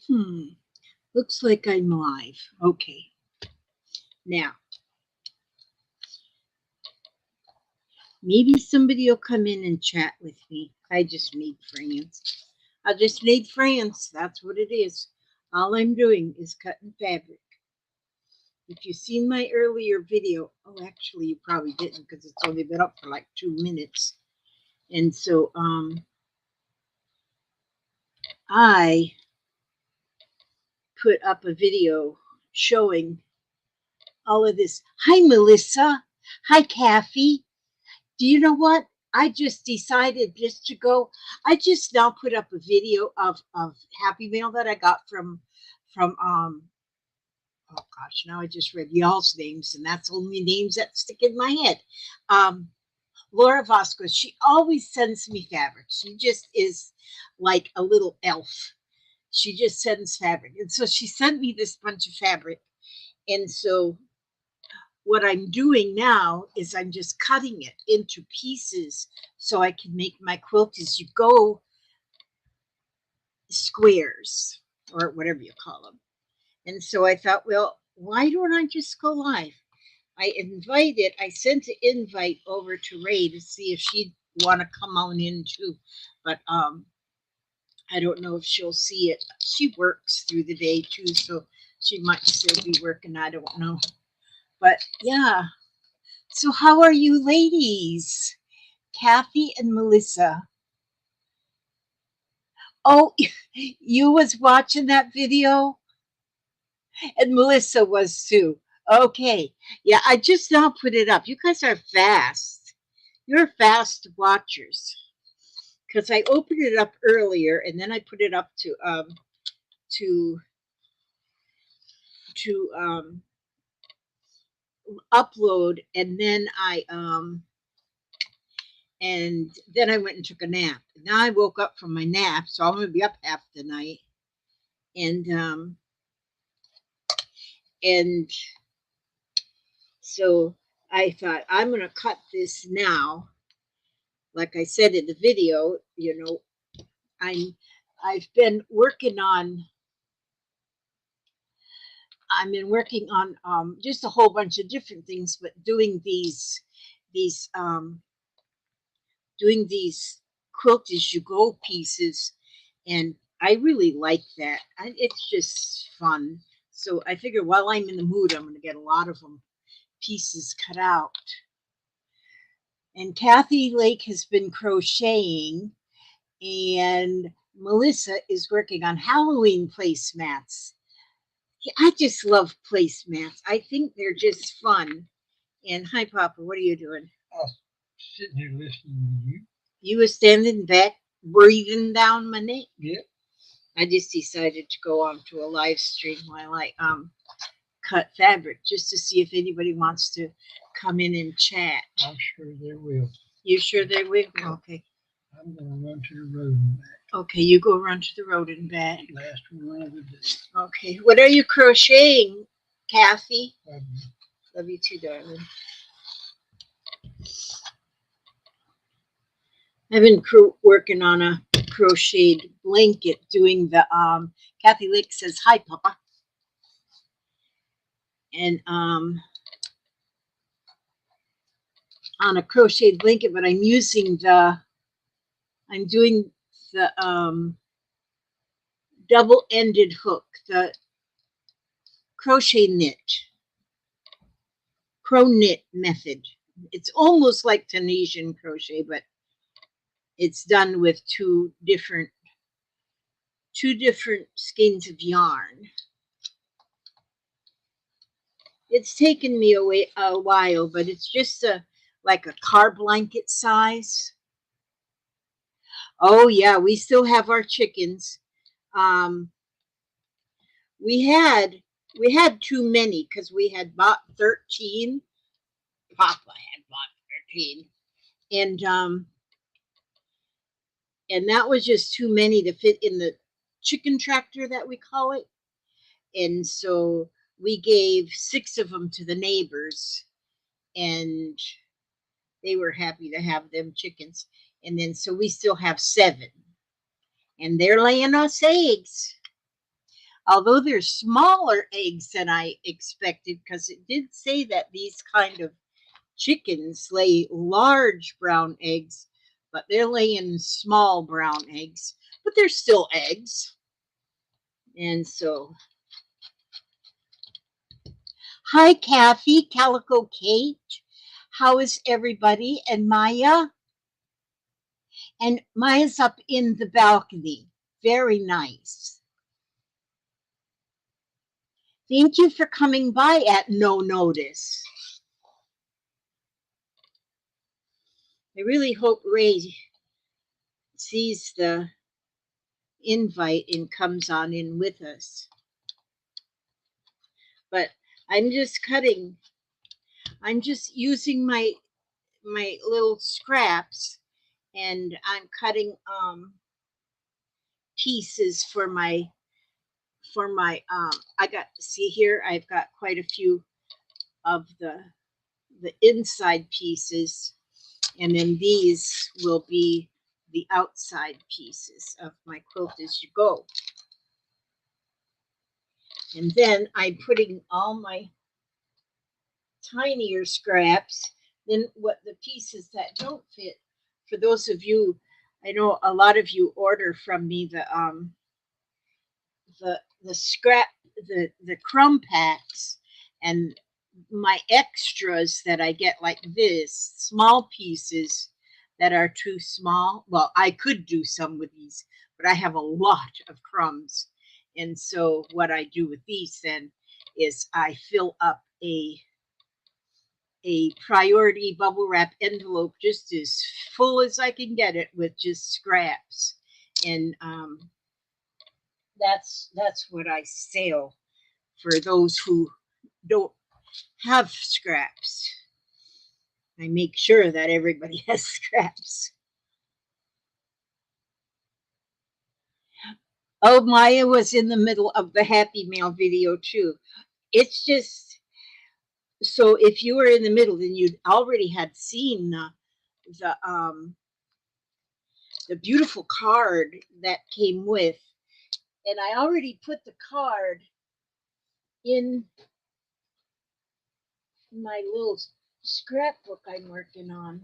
Looks like I'm live. Okay. Now, maybe somebody will come in and chat with me. I just made friends. I just made friends. That's what it is. All I'm doing is cutting fabric. If you've seen my earlier video, oh, actually, you probably didn't because it's only been up for like 2 minutes. And so, I put up a video showing all of this. Hi, Melissa. Hi, Kathy. Do you know what? I just decided just to go. I just now put up a video of Happy Mail that I got from oh gosh, now I just read y'all's names, and that's only names that stick in my head. Um Laura Vasquez, she always sends me fabric. She just is like a little elf. She just sends fabric. And so she sent me this bunch of fabric. And so what I'm doing now is I'm just cutting it into pieces so I can make my quilt as you go squares or whatever you call them. And so I thought, well, why don't I just go live? I sent an invite over to Ray to see if she'd want to come on in too. But I don't know if she'll see it. She works through the day too, so she might still be working. I don't know. But yeah. So how are you ladies? Kathy and Melissa. Oh, you was watching that video? And Melissa was too. Okay. Yeah, I just now put it up. You guys are fast. You're fast watchers. Because I opened it up earlier and then I put it up to to upload, and then I went and took a nap. Now I woke up from my nap, so I'm gonna be up half the night. And so I thought I'm gonna cut this now. Like I said in the video, I'm I've been working on I've been working on just a whole bunch of different things, but these doing these quilt as you go pieces, and I really like that. It's just fun. So I figure while I'm in the mood, I'm going to get a lot of them pieces cut out. And Kathy Lake has been crocheting, and Melissa is working on Halloween placemats. I just love placemats. I think they're just fun. And hi, Papa, what are you doing? I was sitting here listening to you. You were standing back, breathing down my neck. Yep. I just decided to go on to a live stream while I cut fabric just to see if anybody wants to come in and chat. I'm sure they will. You sure they will? Yep. Okay. I'm going to run to the road and back. Okay, you go run to the road and back. Last one of the day. Okay. What are you crocheting, Kathy? Love you. Love you too, darling. I've been working on a crocheted blanket, doing the Kathy Lake says hi, Papa. And on a crocheted blanket, but I'm doing the double-ended hook, the crochet knit method. It's almost like Tunisian crochet, but it's done with two different skeins of yarn. It's taken me a while, but it's just like a car blanket size. Oh yeah, we still have our chickens. Um, we had too many because we had bought 13. Papa had bought 13, and that was just too many to fit in the chicken tractor that we call it. And so we gave 6 of them to the neighbors, and they were happy to have them chickens. And then so we still have 7, and they're laying us eggs. Although they're smaller eggs than I expected, because it did say that these kind of chickens lay large brown eggs, but they're laying small brown eggs, but they're still eggs. And so, hi, Kathy, Calico Kate. How is everybody? And Maya? And Maya's up in the balcony. Very nice. Thank you for coming by at no notice. I really hope Ray sees the invite and comes on in with us. But I'm just cutting. I'm just using my little scraps, and I'm cutting pieces for my I got, see here, I've got quite a few of the inside pieces, and then these will be the outside pieces of my quilt as you go. And then I'm putting all my tinier scraps, then what the pieces that don't fit, for those of you, I know a lot of you order from me the scrap, the crumb packs, and my extras that I get, like this, small pieces that are too small. Well, I could do some with these, but I have a lot of crumbs. And so what I do with these then is I fill up a priority bubble wrap envelope just as full as I can get it with just scraps. And that's what I sell for those who don't have scraps. I make sure that everybody has scraps. Oh, Maya was in the middle of the Happy Mail video too. It's just, so if you were in the middle, then you already had seen the the beautiful card that came with, and I already put the card in my little scrapbook I'm working on.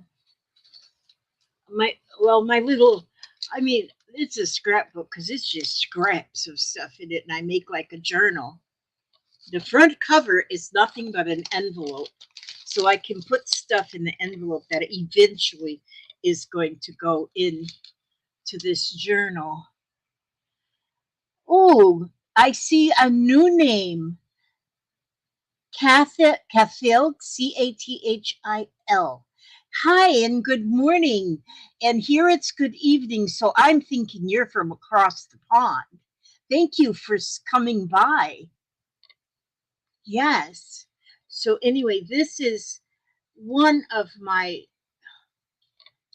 My little, I mean, it's a scrapbook because it's just scraps of stuff in it, and I make like a journal. The front cover is nothing but an envelope, so I can put stuff in the envelope that eventually is going to go in to this journal. Oh, I see a new name. Cathil, Cathil. Hi and good morning. And here it's good evening. So I'm thinking you're from across the pond. Thank you for coming by. Yes. So anyway, this is one of my,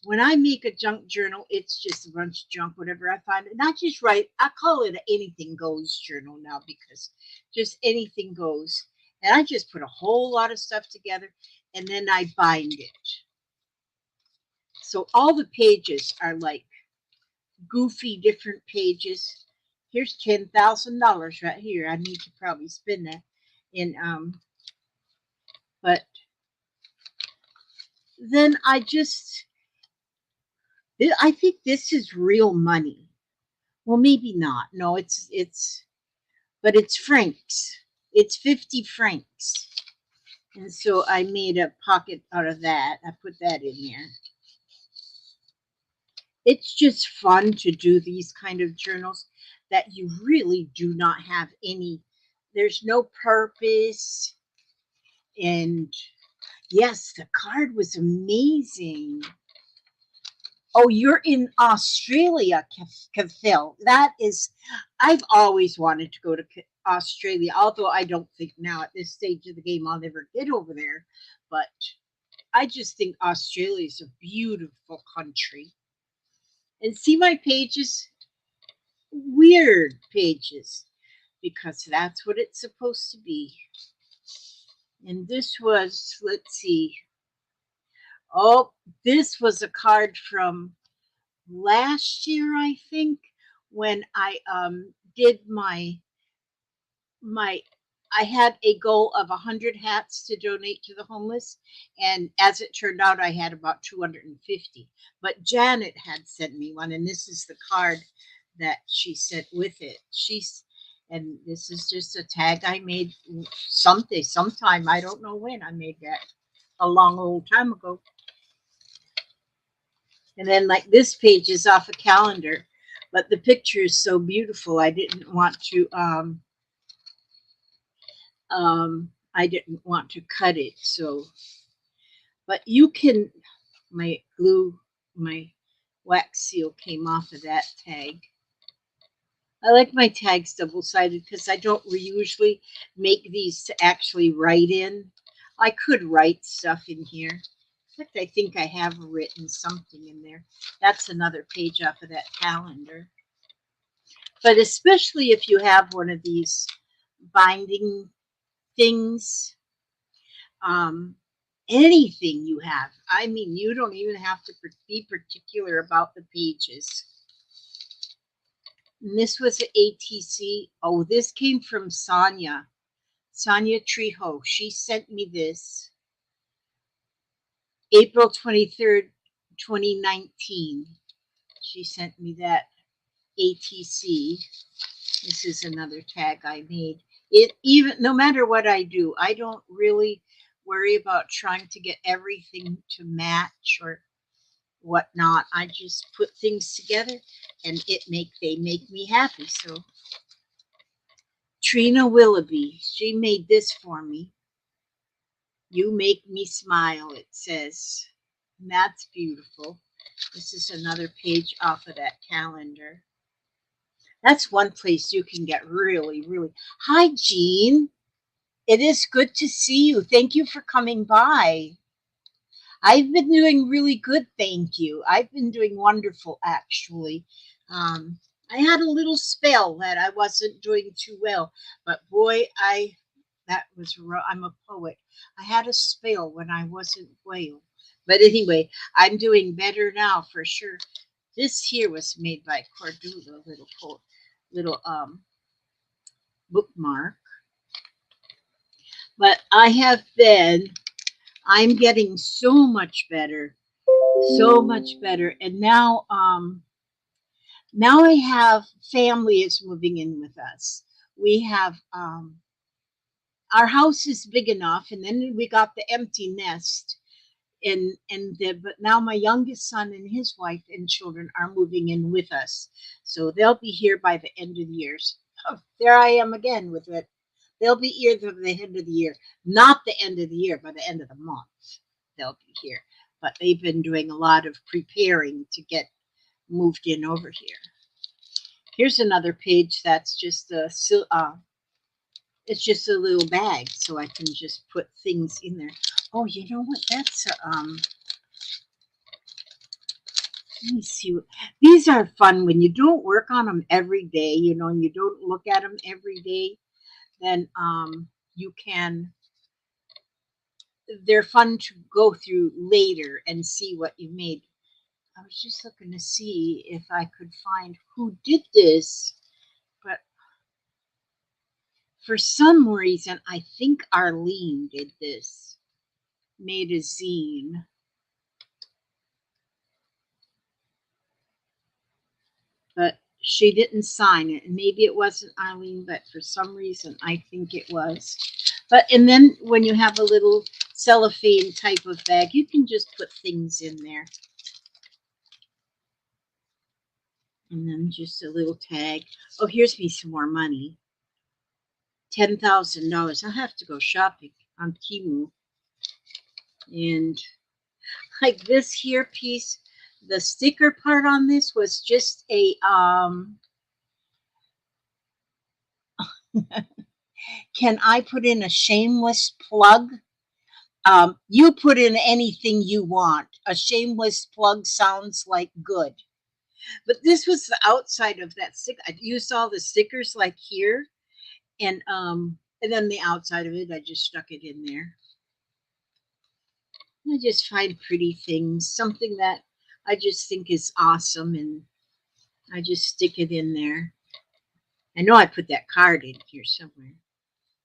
when I make a junk journal, it's just a bunch of junk, whatever I find. And I just write, I call it an anything goes journal now, because just anything goes. And I just put a whole lot of stuff together, and then I bind it. So all the pages are like goofy different pages. Here's $10,000 right here. I need to probably spend that. And but then I think this is real money. Well, maybe not. No, but it's francs. It's 50 francs. And so I made a pocket out of that. I put that in there. It's just fun to do these kind of journals that you really do not have any, there's no purpose. And yes, the card was amazing. Oh, you're in Australia, Cathil. That is, I've always wanted to go to Australia, although I don't think now at this stage of the game I'll never get over there. But I just think Australia is a beautiful country. And see my pages? Weird pages, because that's what it's supposed to be. And this was, let's see. Oh, this was a card from last year, I think, when I did my my I had a goal of 100 hats to donate to the homeless, and as it turned out, I had about 250. But Janet had sent me one, and this is the card that she sent with it. And this is just a tag I made sometime, I don't know when I made that, a long old time ago. And then, like, this page is off a calendar, but the picture is so beautiful, I didn't want to cut it. So, but you can, my glue, my wax seal came off of that tag. I like my tags double sided because I don't usually make these to actually write in. I could write stuff in here. In fact, I think I have written something in there. That's another page off of that calendar. But especially if you have one of these binding things, um, anything you have. I mean, you don't even have to be particular about the pages. And this was an ATC. Oh, this came from Sonia Trejo. She sent me this April 23rd, 2019. She sent me that ATC. This is another tag I made. It even no matter what I do, I don't really worry about trying to get everything to match or whatnot. I just put things together and they make me happy. So Trina Willoughby, she made this for me. You make me smile, it says. And that's beautiful. This is another page off of that calendar. That's one place you can get really, really. Hi, Jean. It is good to see you. Thank you for coming by. I've been doing really good, thank you. I've been doing wonderful, actually. I had a little spell that I wasn't doing too well, but boy, I'm a poet. I had a spell when I wasn't well. But anyway, I'm doing better now for sure. This here was made by Cordula, little bookmark. But I'm getting so much better, so much better. And now I have family is moving in with us. We have our house is big enough, and then we got the empty nest. But now my youngest son and his wife and children are moving in with us, so they'll be here by the end of the year. Oh, there I am again with it. They'll be here to the end of the year, not the end of the year, but the end of the month. They'll be here, but they've been doing a lot of preparing to get moved in over here. Here's another page that's just it's just a little bag, so I can just put things in there. Oh, you know what? Let me see. These are fun when you don't work on them every day, and you don't look at them every day. Then you can. They're fun to go through later and see what you made. I was just looking to see if I could find who did this, but for some reason, I think Arlene did this. Made a zine. But she didn't sign it. And maybe it wasn't Eileen, but for some reason I think it was. And then when you have a little cellophane type of bag, you can just put things in there. And then just a little tag. Oh, here's me some more money. $10,000. I'll have to go shopping on Temu. And like this here piece, the sticker part on this was just a can I put in a shameless plug? You put in anything you want. A shameless plug sounds like good. But this was the outside of that sticker. I used all the stickers like here, and then the outside of it, I just stuck it in there. I just find pretty things, something that I just think is awesome, and I just stick it in there. I know I put that card in here somewhere.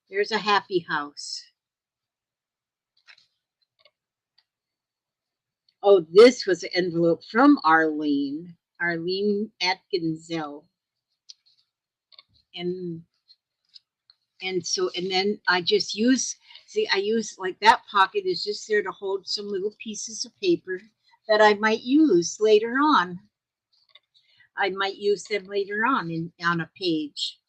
There's a happy house. Oh, this was an envelope from Arlene. Arlene Atkinzel. And and then I just use, see, I use like that pocket is just there to hold some little pieces of paper that I might use later on. I might use them later on on a page.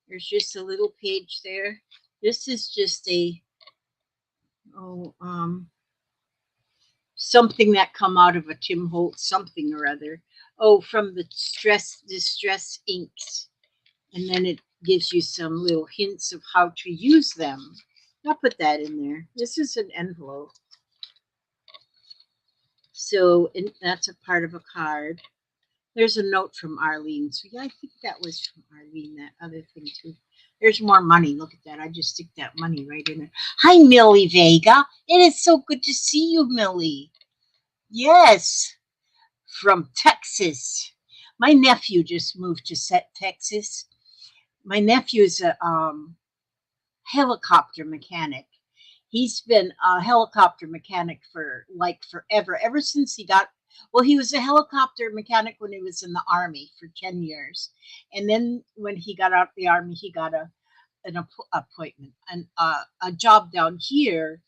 There's just a little page there. This is just a oh something that come out of a Tim Holtz something or other. Oh, from the distress inks, and then it gives you some little hints of how to use them. I'll put that in there. This is an envelope, so that's a part of a card. There's a note from Arlene. So yeah, I think that was from Arlene. That other thing too. There's more money. Look at that. I just stick that money right in there. Hi, Millie Vega. It is so good to see you, Millie. Yes, from Texas. My nephew just moved to Texas. My nephew's a helicopter mechanic. He's been a helicopter mechanic for like forever, ever since he got. Well, he was a helicopter mechanic when he was in the army for 10 years, and then when he got out of the army, he got an appointment, a job down here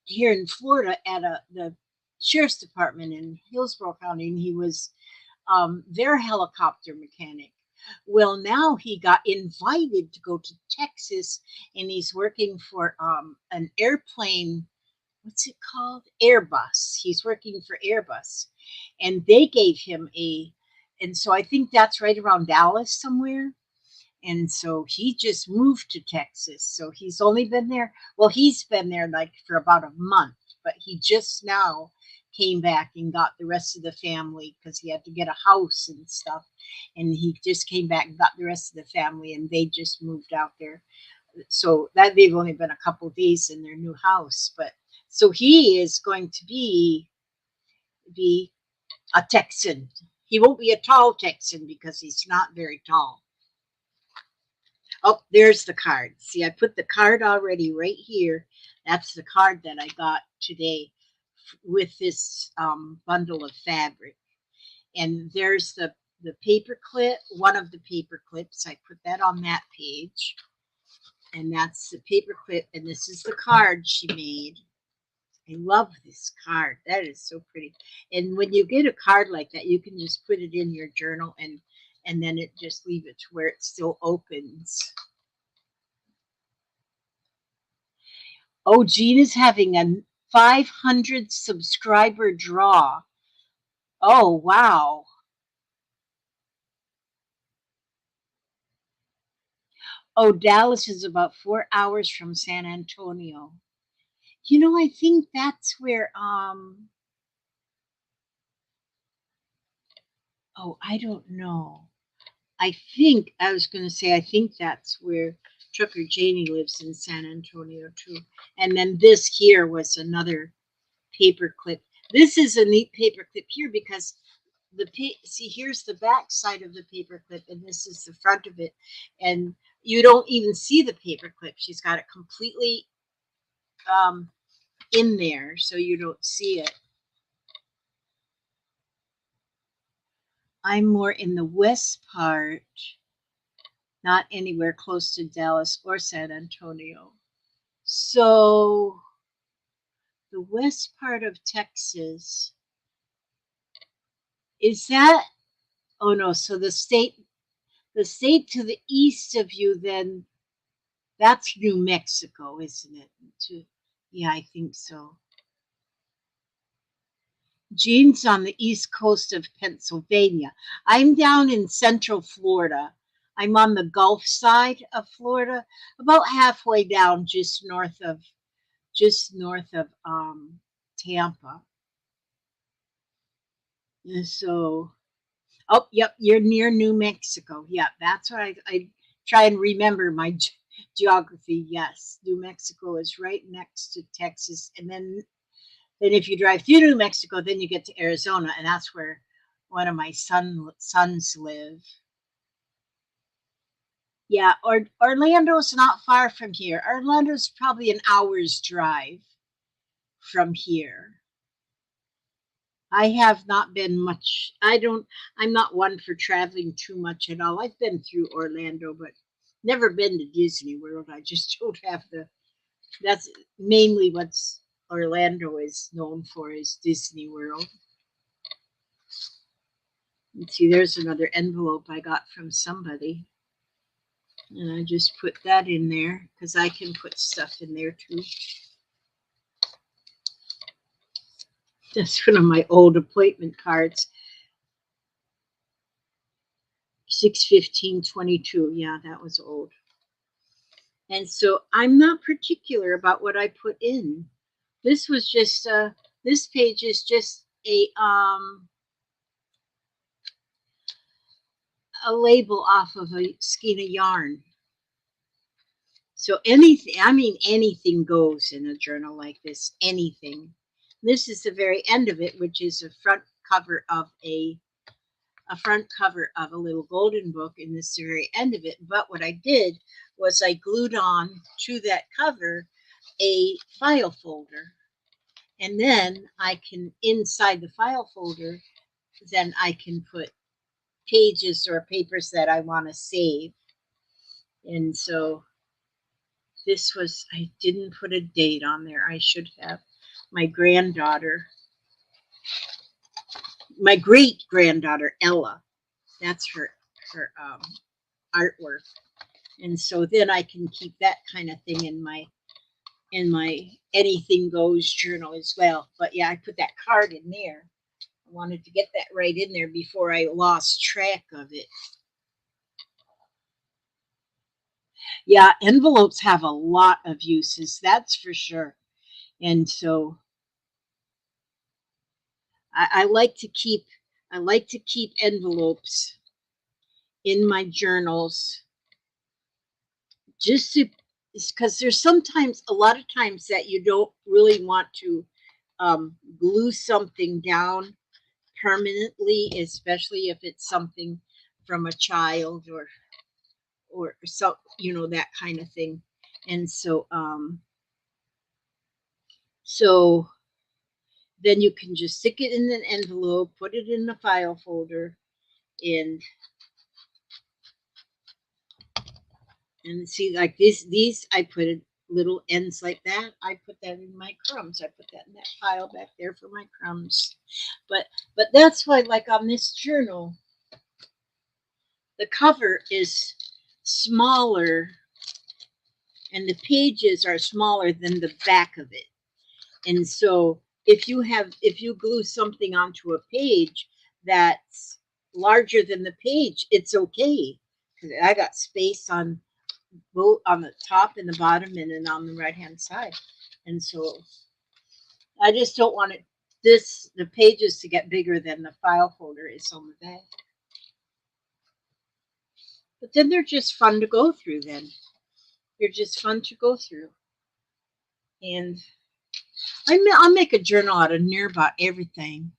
in Florida at the sheriff's department in Hillsborough County, and he was their helicopter mechanic. Well, now he got invited to go to Texas, and he's working for an airplane. What's it called? Airbus. He's working for Airbus, and they gave him and so I think that's right around Dallas somewhere. And so he just moved to Texas. So he's only been there. Well, he's been there like for about a month, but he just now came back and got the rest of the family because he had to get a house and stuff. And he just came back and got the rest of the family, and they just moved out there. So that they've only been a couple days in their new house, but so he is going to be a Texan. He won't be a tall Texan because he's not very tall. Oh, there's the card. See, I put the card already right here. That's the card that I got today with this bundle of fabric. And there's the paper clip, one of the paper clips. I put that on that page. And that's the paper clip. And this is the card she made. I love this card. That is so pretty. And when you get a card like that, you can just put it in your journal and then it just leave it to where it still opens. Oh, Gene is having a 500 subscriber draw. Oh, wow. Oh, Dallas is about 4 hours from San Antonio. I think that's where oh, I don't know. I was going to say I think that's where Trucker Janie lives in San Antonio too. And then this here was another paper clip. This is a neat paper clip here because see, here's the back side of the paper clip, and this is the front of it, and you don't even see the paper clip. She's got it completely um, in there, so you don't see it. I'm more in the west part, not anywhere close to Dallas or San Antonio. So the west part of Texas, is that? Oh no, so the state to the east of you, then that's New Mexico, isn't it? Yeah, I think so. Jean's on the east coast of Pennsylvania. I'm down in central Florida. I'm on the Gulf side of Florida, about halfway down, just north of Tampa. And so, oh, yep, you're near New Mexico. Yeah, that's what I try and remember my geography. Yes, New Mexico is right next to Texas, and then if you drive through New Mexico, then you get to Arizona, and that's where one of my sons live. Yeah, Orlando's not far from here. Orlando's probably an hour's drive from here. I have not been much. I'm not one for traveling too much at all. I've been through Orlando, but never been to Disney World. I just don't have the. That's mainly what's Orlando is known for is Disney World. And see, there's another envelope I got from somebody. And I just put that in there because I can put stuff in there too. That's one of my old appointment cards. 6/15/22. Yeah, that was old. And so I'm not particular about what I put in. This was just this page is just a label off of a skein of yarn. So anything, I mean anything goes in a journal like this, anything. This is the very end of it, which is cover of a front cover of a little golden book in this very end of it. But what I did was I glued on to that cover a file folder. And then I can, inside the file folder, then I can put pages or papers that I want to save. And so this was, I didn't put a date on there. I should have. My granddaughter, my great granddaughter, Ella, that's her artwork. And so then I can keep that kind of thing in my anything goes journal as well. But yeah, I put that card in there. I wanted to get that right in there before I lost track of it. Yeah, envelopes have a lot of uses, that's for sure. And so I like to keep envelopes in my journals just to because there's sometimes a lot of times that you don't really want to glue something down permanently, especially if it's something from a child or so that kind of thing. And so then you can just stick it in an envelope, put it in the file folder, and see like these I put it little ends like that. I put that in my crumbs. I put that in that pile back there for my crumbs. But that's why, like on this journal, the cover is smaller and the pages are smaller than the back of it. And so if you glue something onto a page that's larger than the page, it's okay because I got space on both on the top and the bottom and then on the right hand side. And so I just don't want the pages to get bigger than the file folder is on the back. But then they're just fun to go through then. They're just fun to go through. And I'll make a journal out of near about everything.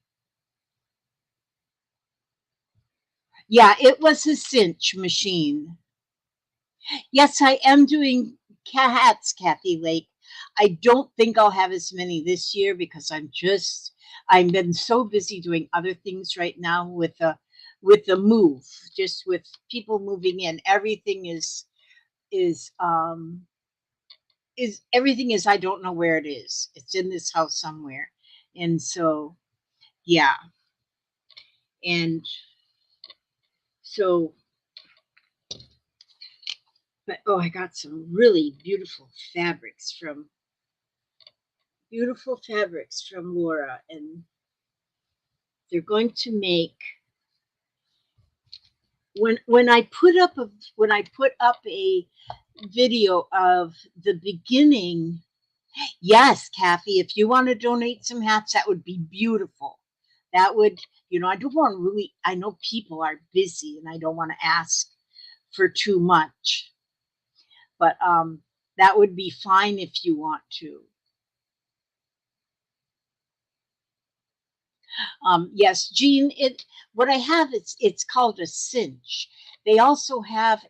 Yeah, it was a cinch machine. Yes, I am doing cats, Kathy Lake. I don't think I'll have as many this year because I've been so busy doing other things right now with the move, just with people moving in. Is um everything is I don't know where it is. It's in this house somewhere. And so yeah. And so but oh, I got some really beautiful fabrics from Laura, and they're going to make when I put up a video of the beginning. Yes, Kathy, if you want to donate some hats, that would be beautiful. That would, I don't want to really. I know people are busy, and I don't want to ask for too much, but that would be fine if you want to. Yes, Jean. What I have it's called a cinch. They also have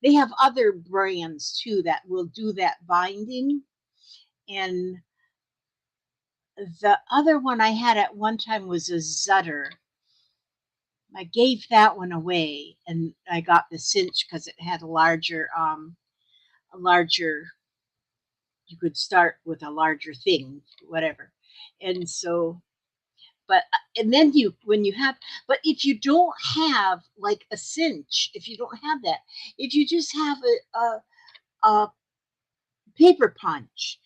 They have other brands too that will do that binding. And the other one I had at one time was a Zutter. I gave that one away, and I got the cinch because it had a larger. You could start with a larger thing, whatever. And so, but and then you when you have, but if you don't have like a cinch, if you don't have that, if you just have a paper punch,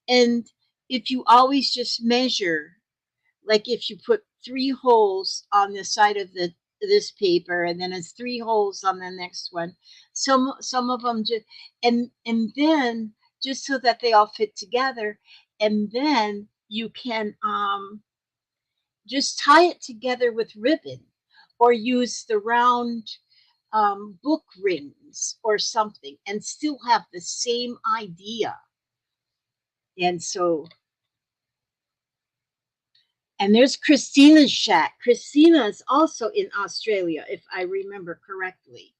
and if you always just measure, like if you put 3 holes on the side of this paper and then it's 3 holes on the next one, some of them just, and then just so that they all fit together, and then you can just tie it together with ribbon or use the round book rings or something and still have the same idea. And so, and there's Christina's shack. Christina is also in Australia, if I remember correctly.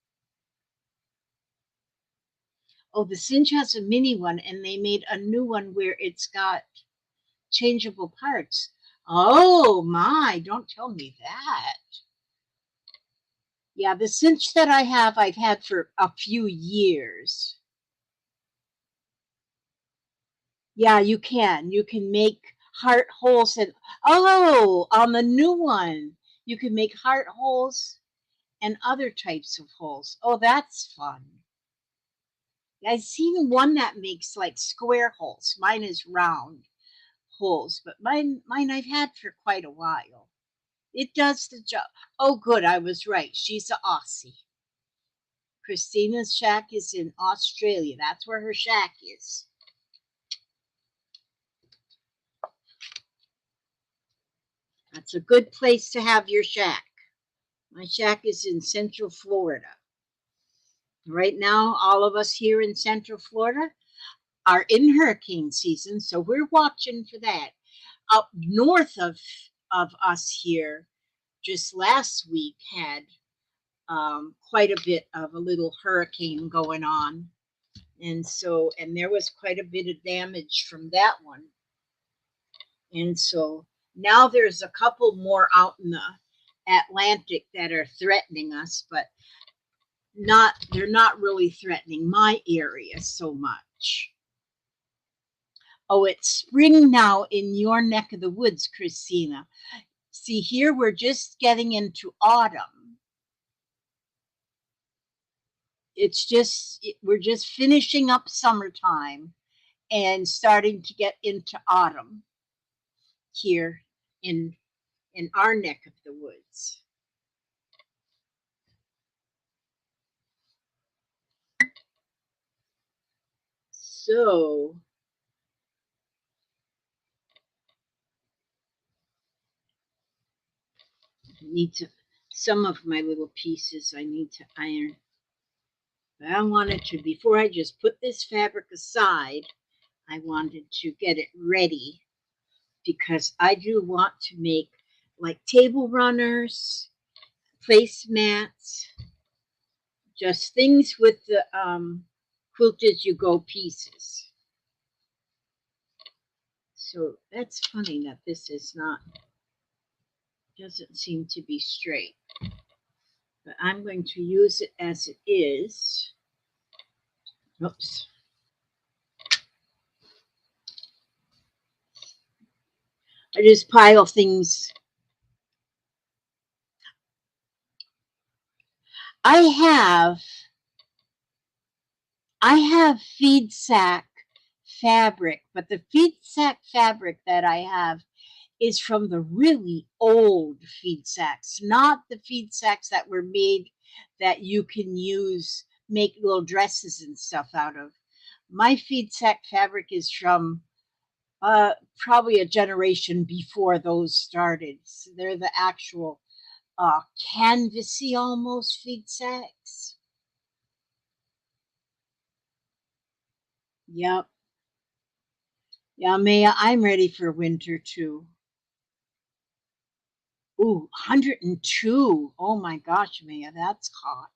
Oh, the Cinch has a mini one, and they made a new one where it's got changeable parts. Oh my, don't tell me that. Yeah, the Cinch that I have, I've had for a few years. Yeah, you can. You can make heart holes and oh, on the new one, you can make heart holes and other types of holes. Oh, that's fun. I've seen one that makes like square holes. Mine is round holes, but mine I've had for quite a while. It does the job. Oh, good. I was right. She's a Aussie. Christina's shack is in Australia. That's where her shack is. That's a good place to have your shack. My shack is in Central Florida. Right now, all of us here in Central Florida are in hurricane season, so we're watching for that. Up north of us here, just last week had quite a bit of a little hurricane going on, and so and there was quite a bit of damage from that one, and so now there's a couple more out in the Atlantic that are threatening us, but not they're not really threatening my area so much. Oh, it's spring now in your neck of the woods, Christina. See, here we're just getting into autumn. We're just finishing up summertime and starting to get into autumn here in in our neck of the woods. So I need to some of my little pieces I need to iron. But I wanted to before I just put this fabric aside, I wanted to get it ready because I do want to make like table runners, placemats, just things with the quilt as you go pieces. So that's funny that this is not, doesn't seem to be straight. But I'm going to use it as it is. Oops. I just pile things. I have I have feed sack fabric, but the feed sack fabric that I have is from the really old feed sacks, not the feed sacks that were made that you can use, make little dresses and stuff out of. My feed sack fabric is from probably a generation before those started. So they're the actual canvasy almost feed sacks. Yep. Yeah, Maya, I'm ready for winter too. Ooh, 102. Oh my gosh, Maya, that's hot.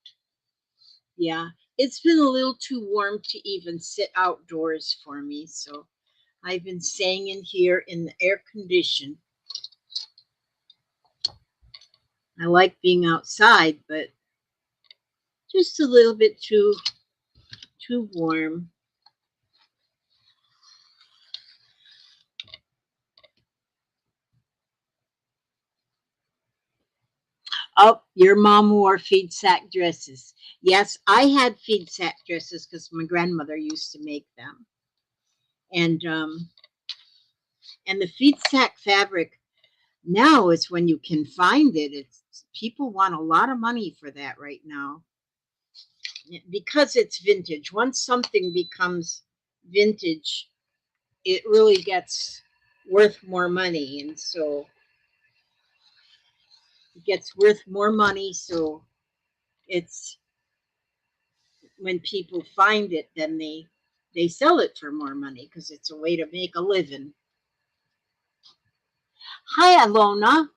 Yeah. It's been a little too warm to even sit outdoors for me, so I've been staying in here in the air condition. I like being outside, but just a little bit too warm. Oh, your mom wore feed sack dresses. Yes, I had feed sack dresses because my grandmother used to make them. And and the feed sack fabric now is when you can find it. It's people want a lot of money for that right now because it's vintage. Once something becomes vintage, it really gets worth more money, and so it gets worth more money. So it's when people find it, then they sell it for more money because it's a way to make a living. Hi, Alona.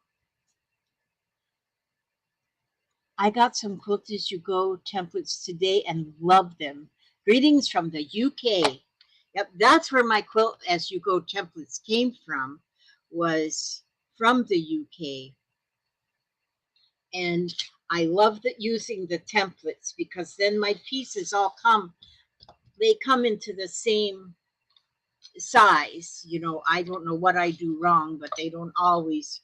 I got some Quilt As You Go templates today and love them. Greetings from the UK. Yep, that's where my Quilt As You Go templates came from, was from the UK. And I love that using the templates because then my pieces all they come into the same size. You know, I don't know what I do wrong, but they don't always.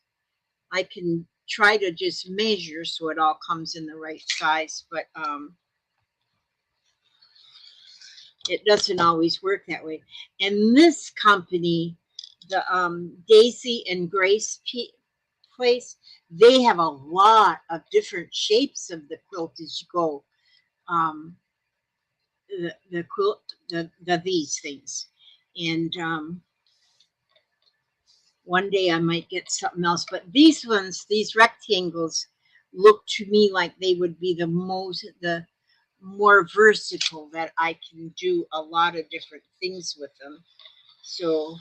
I can try to just measure so it all comes in the right size, but it doesn't always work that way. And this company, the Daisy and Grace place, they have a lot of different shapes of the quilt as you go. Um, the quilt, these things, and one day I might get something else. But these ones, these rectangles, look to me like they would be the more versatile, that I can do a lot of different things with them. So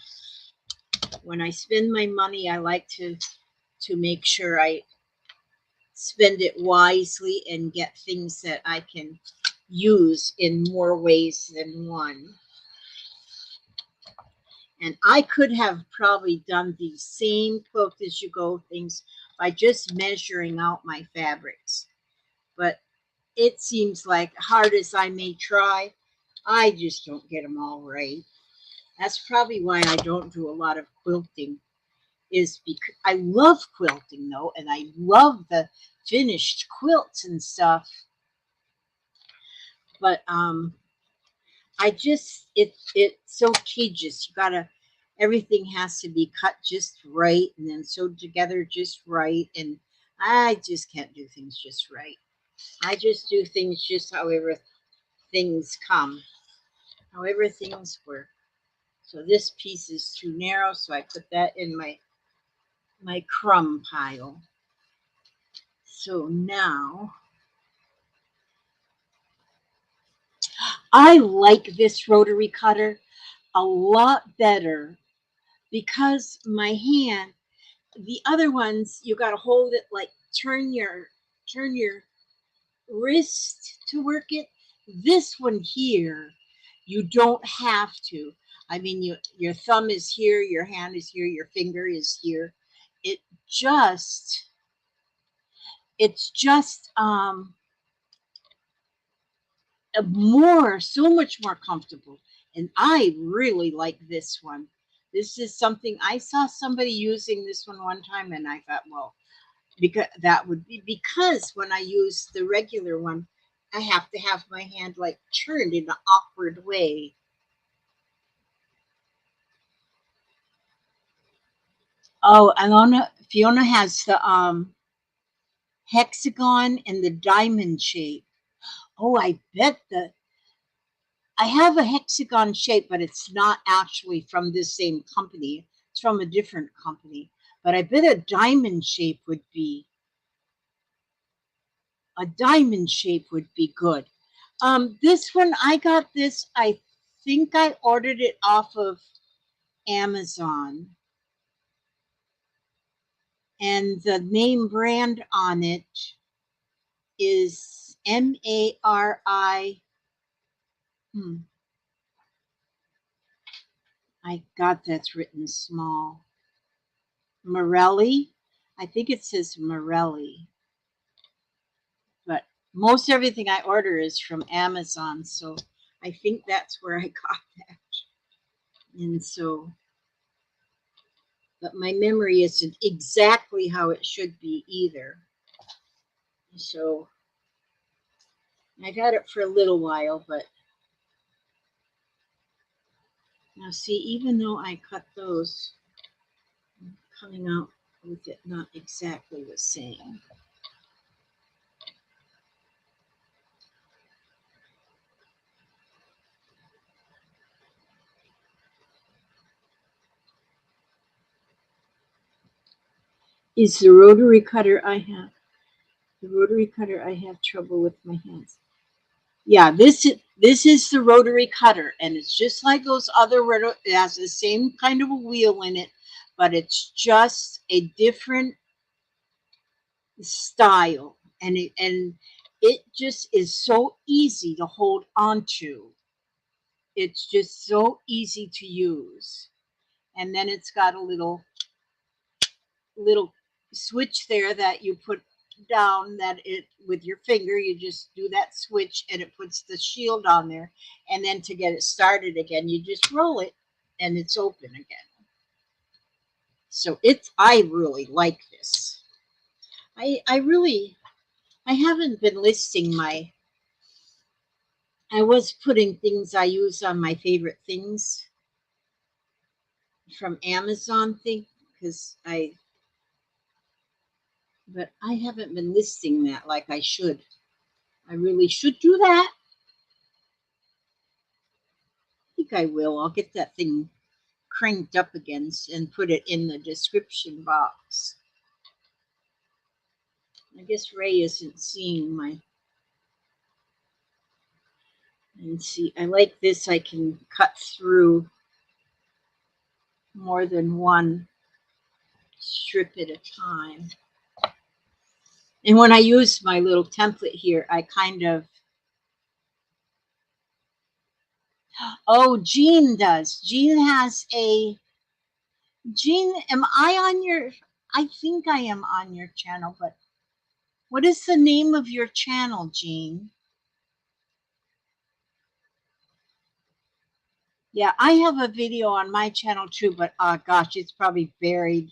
when I spend my money, I like to make sure I spend it wisely and get things that I can use in more ways than one. And I could have probably done the same quilt as you go things by just measuring out my fabrics. But it seems like, hard as I may try, I just don't get them all right. That's probably why I don't do a lot of quilting, is because I love quilting though, and I love the finished quilts and stuff. But I just it's so tedious. You gotta everything has to be cut just right and then sewed together just right, and I just can't do things just right. I just do things just however things come, however things work. So this piece is too narrow, so I put that in my crumb pile. So now I like this rotary cutter a lot better because my hand, the other ones, you got to hold it like turn your wrist to work it. This one here, you don't have to. I mean, your thumb is here, your hand is here, your finger is here. It just it's just so much more comfortable, and I really like this one. This is something I saw somebody using this one time, and I thought, well, because that would be because when I use the regular one, I have to have my hand like turned in an awkward way. Oh, Alona, Fiona has the hexagon and the diamond shape. Oh, I bet I have a hexagon shape, but it's not actually from this same company. It's from a different company. But I bet a diamond shape would be good. This one, I got this. I think I ordered it off of Amazon, and the name brand on it is Mari. I got that's written small. Morelli. I think it says Morelli. But most everything I order is from Amazon, so I think that's where I got that. And so, but my memory isn't exactly how it should be either. So I've had it for a little while, but now see, even though I cut those, I'm coming out with it not exactly the same. Is the rotary cutter I have. The rotary cutter I have trouble with my hands. Yeah, this is the rotary cutter, and it's just like those other it has the same kind of a wheel in it, but it's just a different style, and it just is so easy to hold onto. It's just so easy to use, and then it's got a little switch there that you put down, that it with your finger you just do that switch and it puts the shield on there, and then to get it started again you just roll it and it's open again. So it's, I really like this. I really, I haven't been listing my, I was putting things I use on my favorite things from Amazon thing, because but I haven't been listing that like I should. I really should do that. I think I will. I'll get that thing cranked up again and put it in the description box. I guess Ray isn't seeing my. And see, I like this. I can cut through more than one strip at a time. And when I use my little template here, I kind of. Oh, Jean does. Jean has a. Jean, am I on your? I think I am on your channel, but what is the name of your channel, Jean? Yeah, I have a video on my channel too, but gosh, it's probably buried.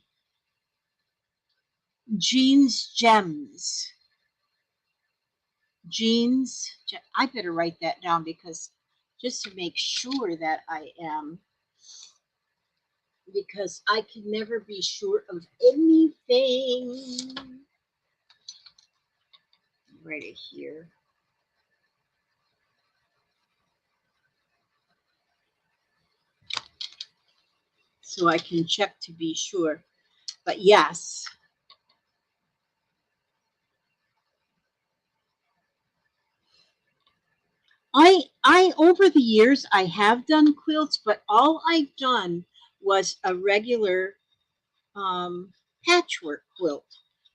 Jean's Gems. I better write that down, because just to make sure that I am, because I can never be sure of anything. Right here. So I can check to be sure. But yes, I over the years I have done quilts, but all I've done was a regular patchwork quilt.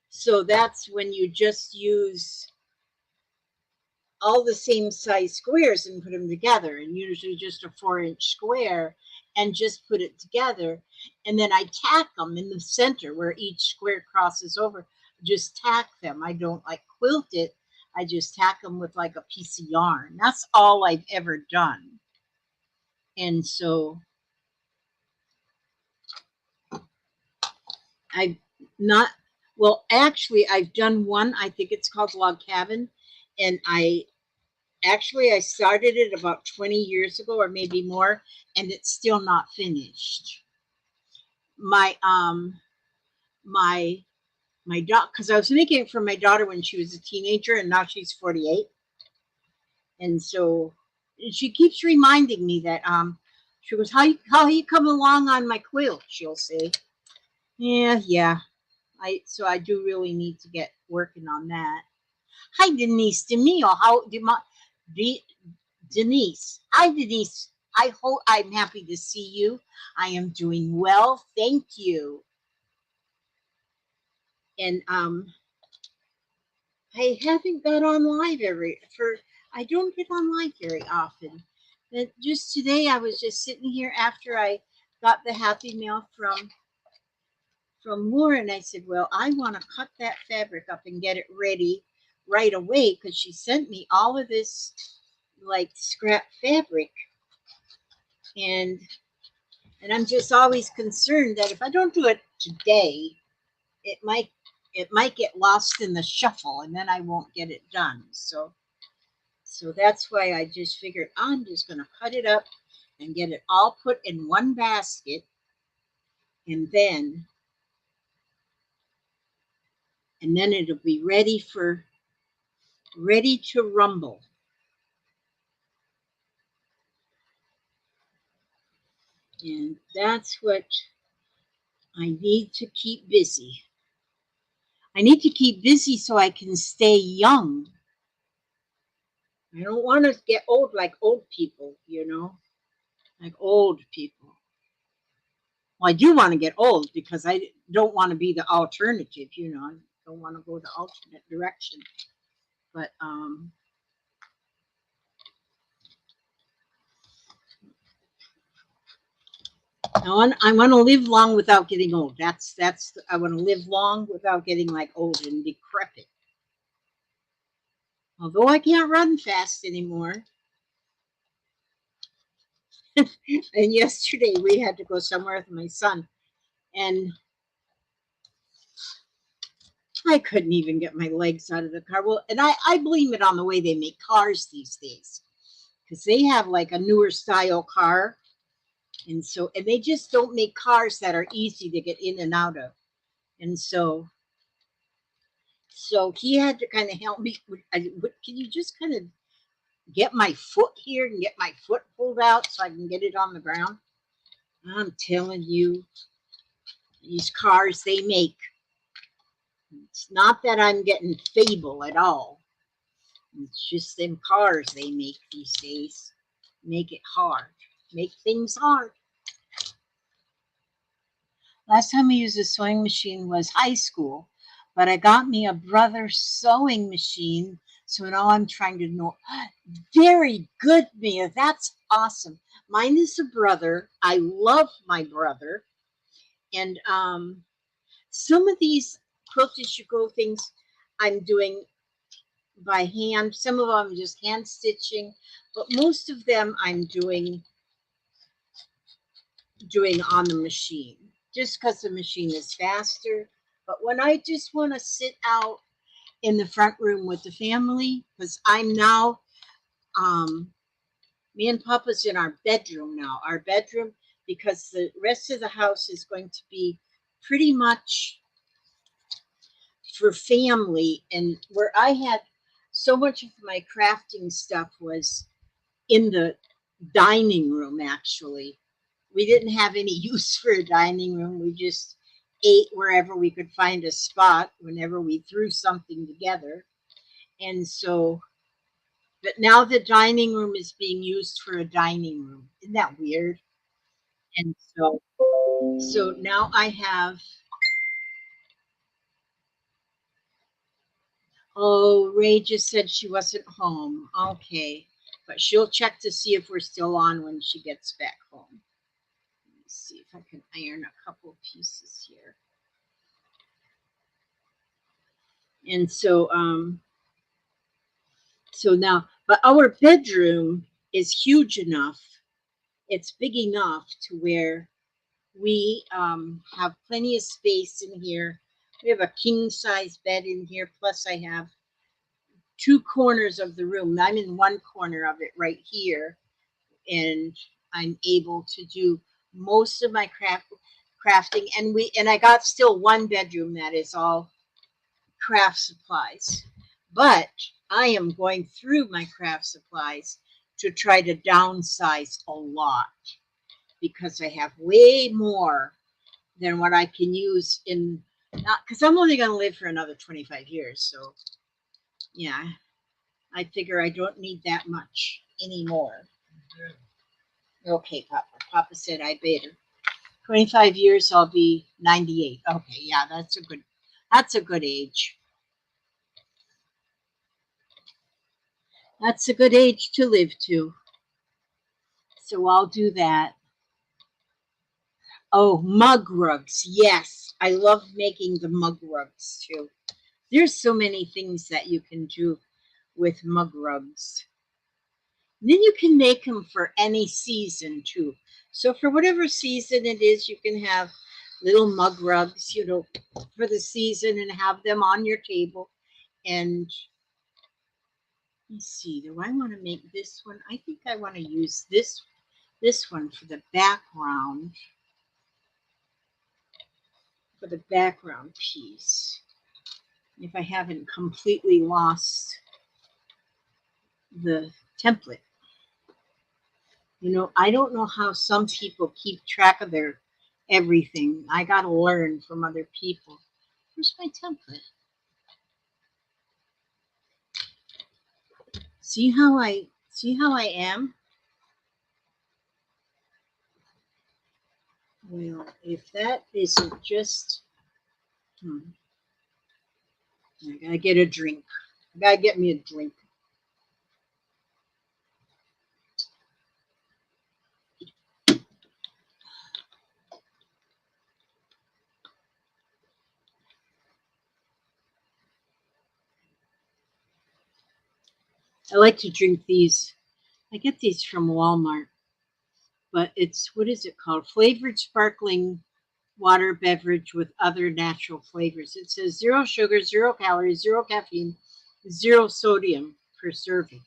So that's when you just use all the same size squares and put them together, and usually just a 4-inch square, and just put it together. And then I tack them in the center where each square crosses over. Just tack them. I don't like quilt it. I just tack them with like a piece of yarn. That's all I've ever done. And so I've not, well, actually, I've done one. I think it's called Log Cabin. And I started it about 20 years ago or maybe more, and it's still not finished. My, my, my daughter, because I was making it for my daughter when she was a teenager, and now she's 48. And so she keeps reminding me that, she goes, how you coming along on my quilt? She'll say, yeah. So I do really need to get working on that. Hi, Denise DeMio. Denise? Hi, Denise. I hope, I'm happy to see you. I am doing well, thank you. And I haven't got on live I don't get on live very often. But just today, I was just sitting here after I got the Happy Mail from Lauren. I said, "Well, I want to cut that fabric up and get it ready right away because she sent me all of this like scrap fabric, and I'm just always concerned that if I don't do it today, it might get lost in the shuffle, and then I won't get it done. So that's why I just figured I'm just going to cut it up and get it all put in one basket, and then it'll be ready to rumble. And that's what I need to keep busy. I need to keep busy so I can stay young. I don't want to get old like old people, like old people. Well, I do want to get old because I don't want to be the alternative. I don't want to go the alternate direction. But I want to live long without getting old. That's I want to live long without getting like old and decrepit. Although I can't run fast anymore. And yesterday we had to go somewhere with my son, and I couldn't even get my legs out of the car. Well, and I blame it on the way they make cars these days because they have like a newer style car, and they just don't make cars that are easy to get in and out of. And so he had to kind of help me. Can you just kind of get my foot here and get my foot pulled out so I can get it on the ground? I'm telling you, these cars they make. It's not that I'm getting feeble at all. It's just them cars they make these days make it hard. Make things hard. Last time I used a sewing machine was high school, but I got me a brother sewing machine. So now I'm trying to know. Very good, Mia. That's awesome. Mine is a brother. I love my brother. And some of these quilt as you go things I'm doing by hand. Some of them just hand stitching, but most of them I'm doing on the machine just because the machine is faster. But when I just want to sit out in the front room with the family, because I'm now, me and Papa's in our bedroom now, because the rest of the house is going to be pretty much for family. And where I had so much of my crafting stuff was in the dining room, actually. We didn't have any use for a dining room. We just ate wherever we could find a spot whenever we threw something together. And so, but now the dining room is being used for a dining room. Isn't that weird? And so now I have, oh, Ray just said she wasn't home. Okay. But she'll check to see if we're still on when she gets back home. Let me see if I can iron a couple pieces here. And so now, but our bedroom is huge enough. It's big enough to where we have plenty of space in here. We have a king size bed in here. Plus, I have two corners of the room. I'm in one corner of it right here, and I'm able to do most of my crafting. And I got still one bedroom that is all craft supplies. But I am going through my craft supplies to try to downsize a lot because I have way more than what I can use in not because I'm only going to live for another 25 years. So yeah, I figure I don't need that much anymore. Okay, Papa. Papa said I better. 25 years, I'll be 98. Okay, yeah, that's a good age. That's a good age to live to. So I'll do that. Oh, mug rugs. Yes, I love making the mug rugs too. There's so many things that you can do with mug rugs. Then you can make them for any season too. So for whatever season it is, you can have little mug rugs, for the season and have them on your table. And let me see, do I want to make this one? I think I want to use this one for the background piece. If I haven't completely lost the template. I don't know how some people keep track of their everything. I got to learn from other people. Where's my template? See how I am? Well, if that isn't just I gotta get a drink. I gotta get me a drink. I like to drink these. I get these from Walmart, but it's what is it called? Flavored sparkling water beverage with other natural flavors. It says zero sugar, 0 calories, zero caffeine, zero sodium per serving.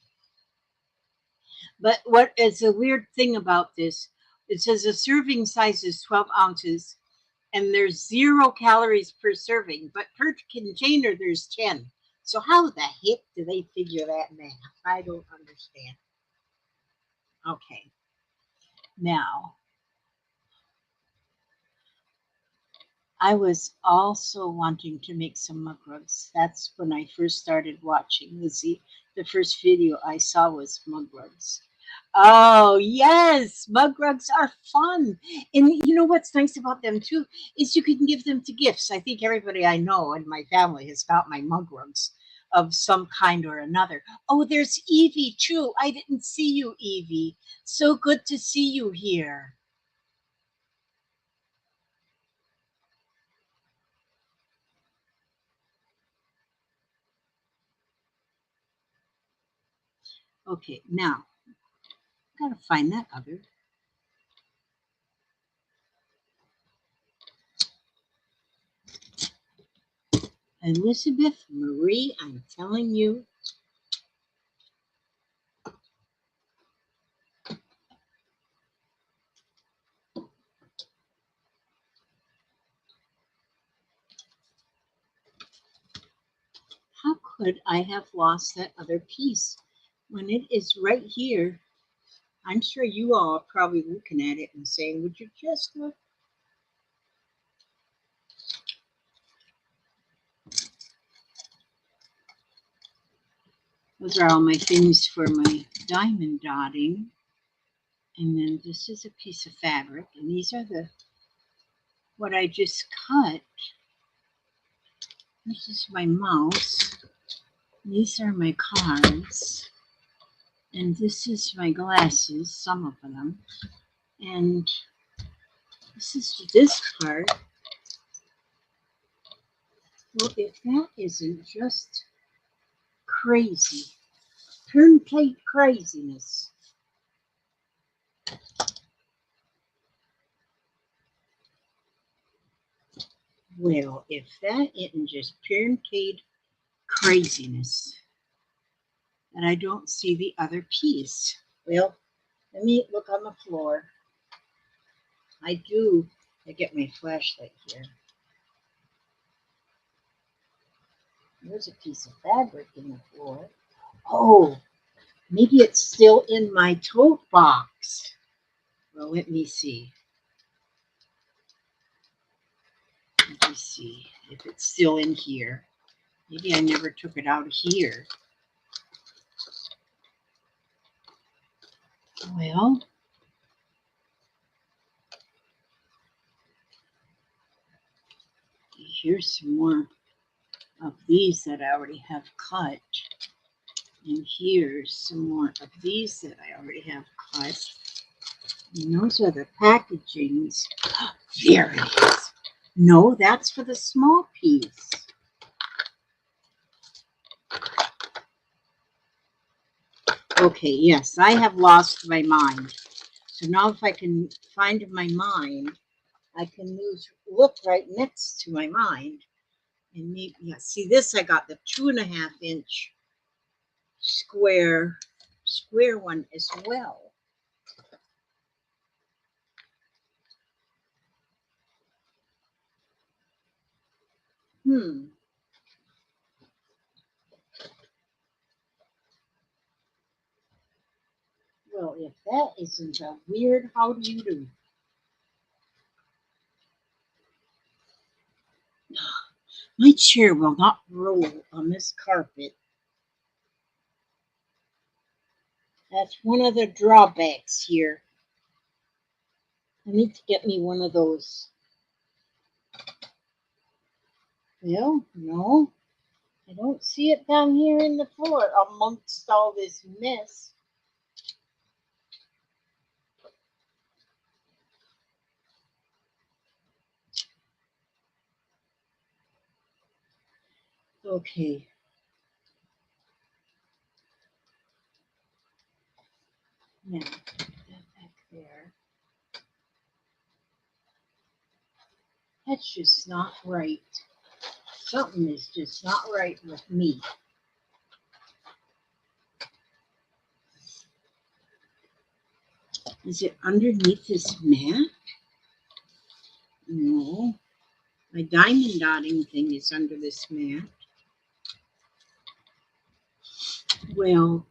But what is a weird thing about this? It says a serving size is 12 ounces and there's 0 calories per serving, but per container there's 10. So how the heck do they figure that math? I don't understand. Okay, now I was also wanting to make some mug rugs. That's when I first started watching. The first video I saw was mug rugs. Oh, yes, mug rugs are fun. And you know what's nice about them too is you can give them to gifts. I think everybody I know in my family has got my mug rugs of some kind or another. Oh, there's Evie too. I didn't see you, Evie. So good to see you here. Okay, now gotta find that other. Elizabeth Marie, I'm telling you, how could I have lost that other piece when it is right here? I'm sure you all are probably looking at it and saying, would you just look? Those are all my things for my diamond dotting. And then this is a piece of fabric. And these are what I just cut. This is my mouse. These are my cards. And this is my glasses, some of them. And this is this part. Well, if that isn't just crazy, turn-plate craziness. Well, if that isn't just turn-plate craziness, and I don't see the other piece. Well, let me look on the floor. I get my flashlight here. There's a piece of fabric in the floor. Oh, maybe it's still in my tote box. Well, let me see. Let me see if it's still in here. Maybe I never took it out of here. Well, here's some more of these that I already have cut. And here's some more of these that I already have cut. And those are the packagings. There it is. No, that's for the small piece. Okay, yes, I have lost my mind. So now if I can find my mind, I can look right next to my mind. And maybe, yeah, see this, I got the 2.5 inch square one as well. Hmm. Well, if that isn't a weird how do you do? My chair will not roll on this carpet. That's one of the drawbacks here. I need to get me one of those. Well, no, I don't see it down here in the floor amongst all this mess. Okay. Now, put that back there. That's just not right. Something is just not right with me. Is it underneath this mat? No. My diamond dotting thing is under this mat. Well,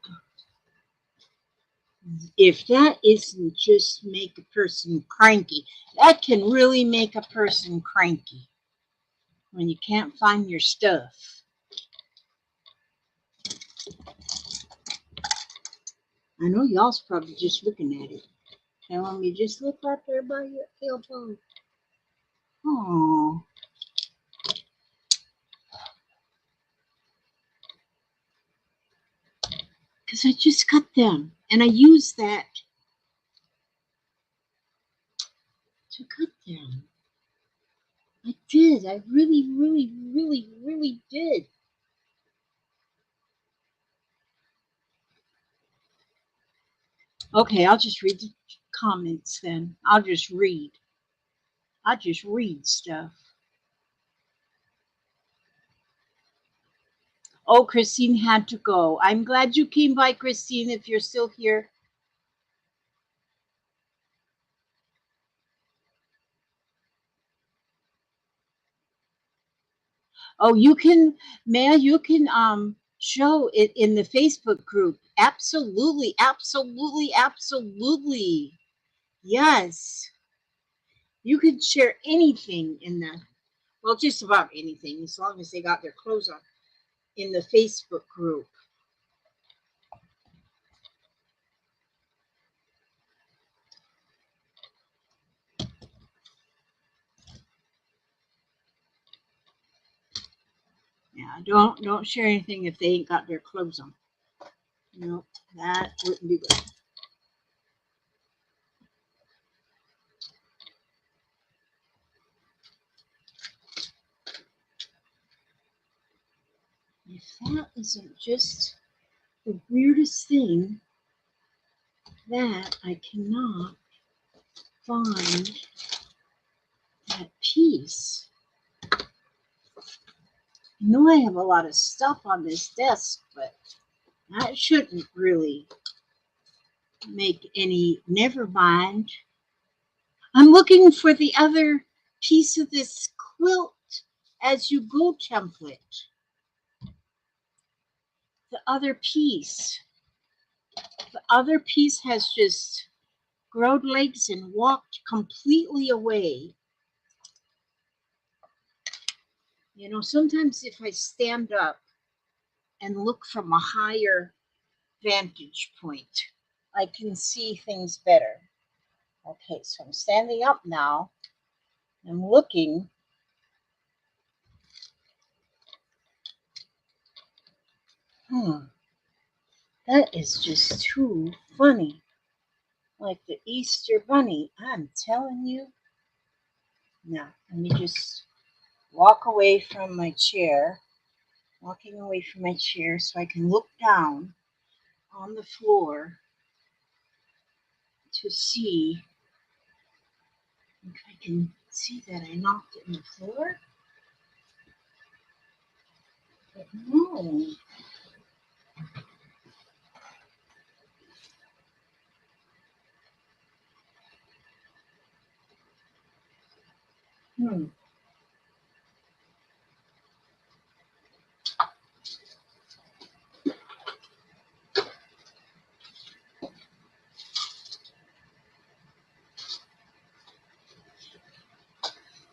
if that isn't just make a person cranky, that can really make a person cranky when you can't find your stuff. I know y'all's probably just looking at it. Telling me just look right there by your elbow. Oh, because I just cut them and I used that to cut them. I did. I really, really, really, really did. Okay, I'll just read the comments then. I'll just read. I just read stuff. Oh, Christine had to go. I'm glad you came by, Christine, if you're still here. Oh, you can, Maya, you can show it in the Facebook group. Absolutely, absolutely, absolutely. Yes. You can share anything in the, well, just about anything, as long as they got their clothes on, in the Facebook group. Yeah, don't share anything if they ain't got their clothes on. No, that wouldn't be good. If that isn't just the weirdest thing that I cannot find that piece. I know I have a lot of stuff on this desk, but that shouldn't really make any, never mind. I'm looking for the other piece of this quilt as you go template. The other piece. The other piece has just growed legs and walked completely away. You know, sometimes if I stand up and look from a higher vantage point, I can see things better. Okay, so I'm standing up now. I'm looking. That is just too funny. like the Easter Bunny. I'm telling you. Now, let me just walk away from my chair, walking away from my chair so I can look down on the floor to see if I can see that I knocked it in the floor. But no. Hmm.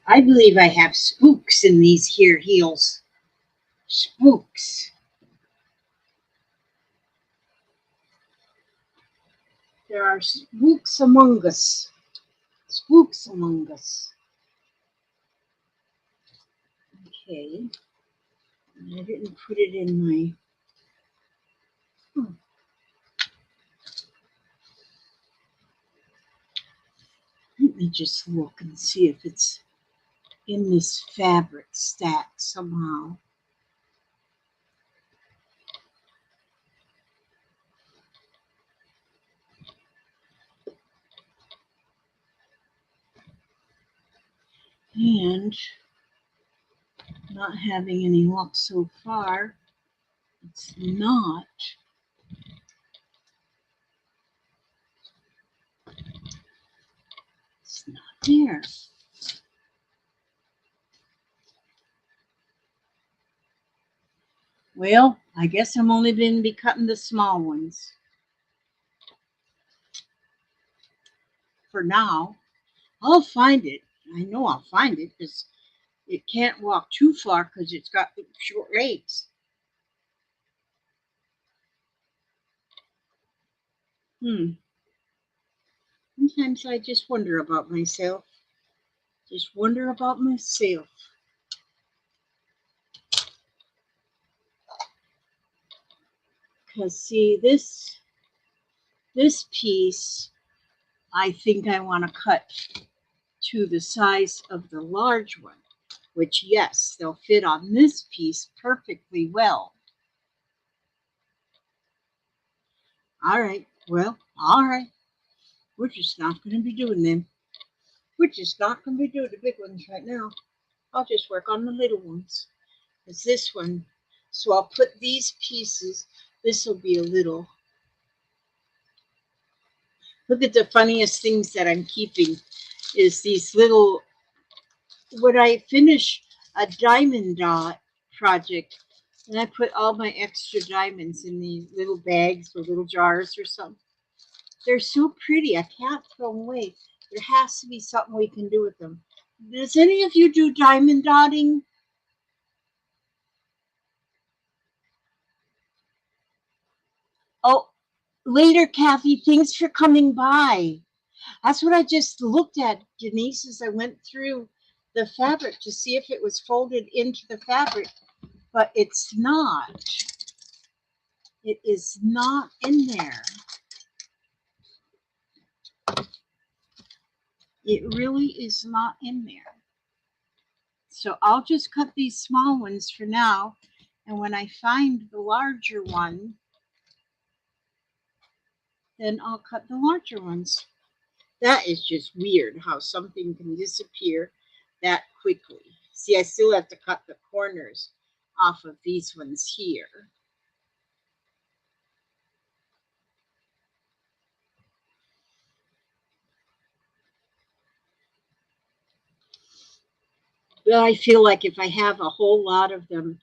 I believe I have spooks in these here heels. Spooks. There are spooks among us. Spooks among us. Okay. I didn't put it in my. Hmm. Let me just look and see if it's in this fabric stack somehow. And not having any luck so far. It's not. It's not there. Well, I guess I'm only going to be cutting the small ones for now. I'll find it. I know I'll find it because it can't walk too far because it's got short legs. Hmm. Sometimes I just wonder about myself. Just wonder about myself. Because see, this piece, I think I want to cut to the size of the large one, which yes, they'll fit on this piece perfectly well. All right, well, all right. We're just not going to be doing them. We're just not going to be doing the big ones right now. I'll just work on the little ones. It's this one. So I'll put these pieces. This will be a little. Look at the funniest things that I'm keeping is these little. When I finish a diamond dot project, and I put all my extra diamonds in these little bags or little jars or something. They're so pretty. I can't throw them away. There has to be something we can do with them. Does any of you do diamond dotting? Oh, later, Kathy. Thanks for coming by. That's what I just looked at, Denise, as I went through the fabric to see if it was folded into the fabric, but it's not. It is not in there. It really is not in there. So I'll just cut these small ones for now. And when I find the larger one, then I'll cut the larger ones. That is just weird how something can disappear that quickly. See, I still have to cut the corners off of these ones here. But I feel like if I have a whole lot of them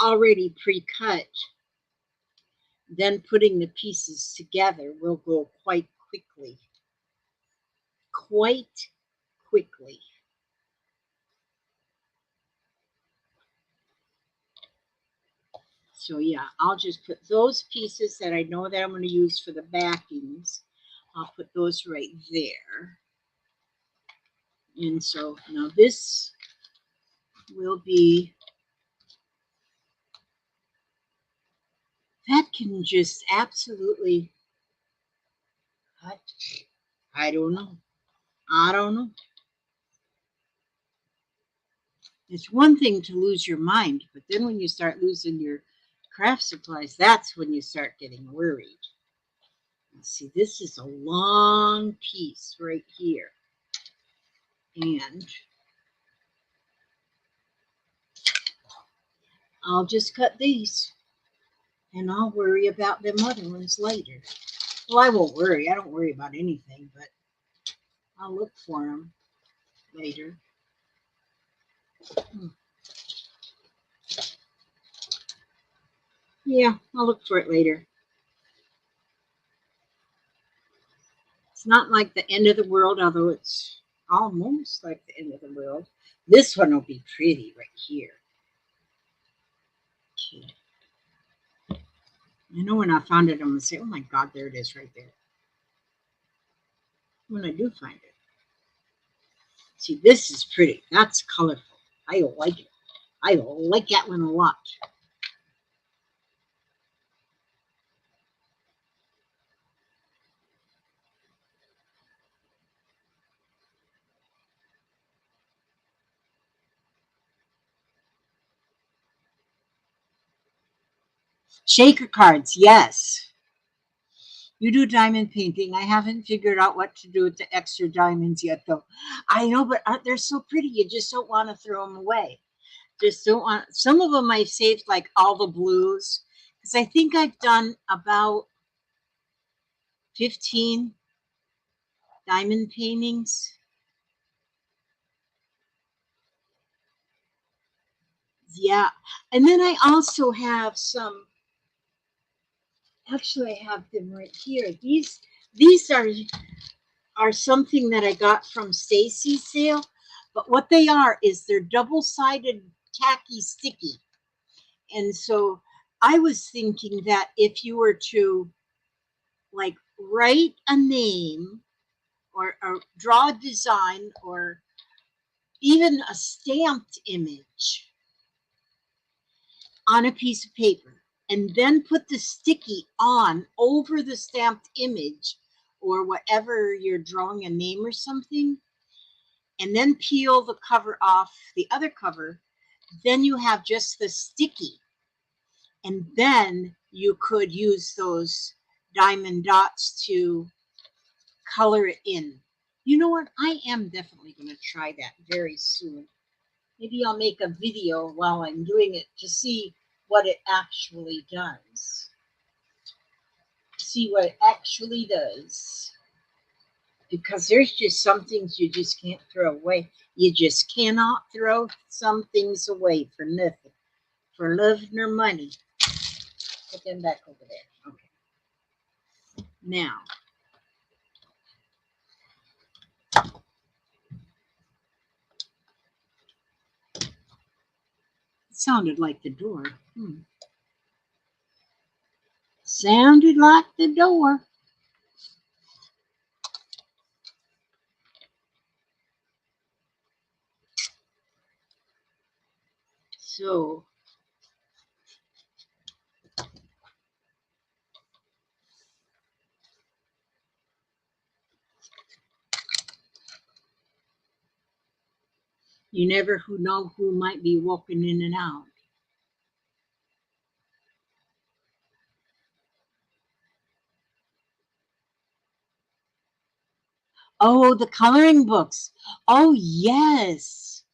already pre-cut, then putting the pieces together will go quite quickly. Quite quickly. So yeah, I'll just put those pieces that I know that I'm going to use for the backings. I'll put those right there. And so now this will be, that can just absolutely What? I don't know. I don't know. It's one thing to lose your mind, but then when you start losing your craft supplies, that's when you start getting worried. See, this is a long piece right here. And I'll just cut these and I'll worry about them other ones later. Well, I won't worry. I don't worry about anything, but I'll look for them later. Yeah, I'll look for it later. It's not like the end of the world, although it's almost like the end of the world. This one will be pretty right here. Okay. I know when I found it, I'm going to say, oh my God, there it is right there. When I do find it. See, this is pretty. That's colorful. I like it. I like that one a lot. Shaker cards, yes. You do diamond painting. I haven't figured out what to do with the extra diamonds yet, though. I know, but they're so pretty. You just don't want to throw them away. Just don't want. Some of them I've saved, like all the blues, because I think I've done about 15 diamond paintings. Yeah, and then I also have some. Actually, I have them right here. These are something that I got from Stacy's sale, but what they are is they're double-sided tacky sticky. And so I was thinking that if you were to like write a name or draw a design or even a stamped image on a piece of paper and then put the sticky on over the stamped image or whatever you're drawing a name or something, and then peel the cover off the other cover, then you have just the sticky. And then you could use those diamond dots to color it in. You know what? I am definitely going to try that very soon. Maybe I'll make a video while I'm doing it to see what it actually does. See what it actually does. Because there's just some things you just can't throw away. You just cannot throw some things away for nothing, for love nor money. Put them back over there. Okay. Now, it sounded like the door. Sounded like the door. So, you never who know who might be walking in and out. Oh, the coloring books. Oh, yes.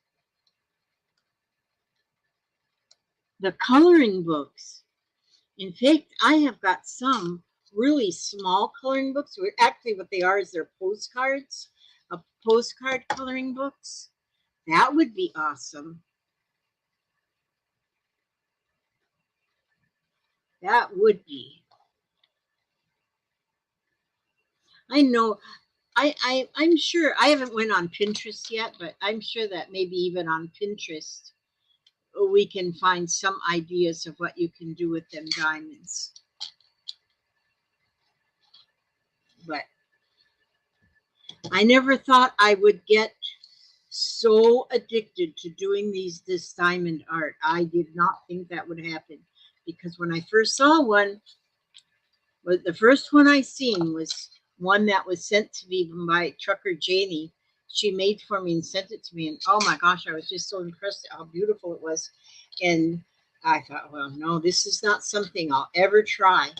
The coloring books. In fact, I have got some really small coloring books. Actually, what they are is they're postcards, postcard coloring books. That would be awesome. That would be. I know. I'm sure I haven't went on Pinterest yet, but I'm sure that maybe even on Pinterest we can find some ideas of what you can do with them diamonds. But I never thought I would get so addicted to doing this diamond art. I did not think that would happen because when I first saw one, the first one I seen was one that was sent to me by Trucker Janie. She made for me and sent it to me, and oh my gosh, I was just so impressed at how beautiful it was. And I thought, well, no, this is not something I'll ever try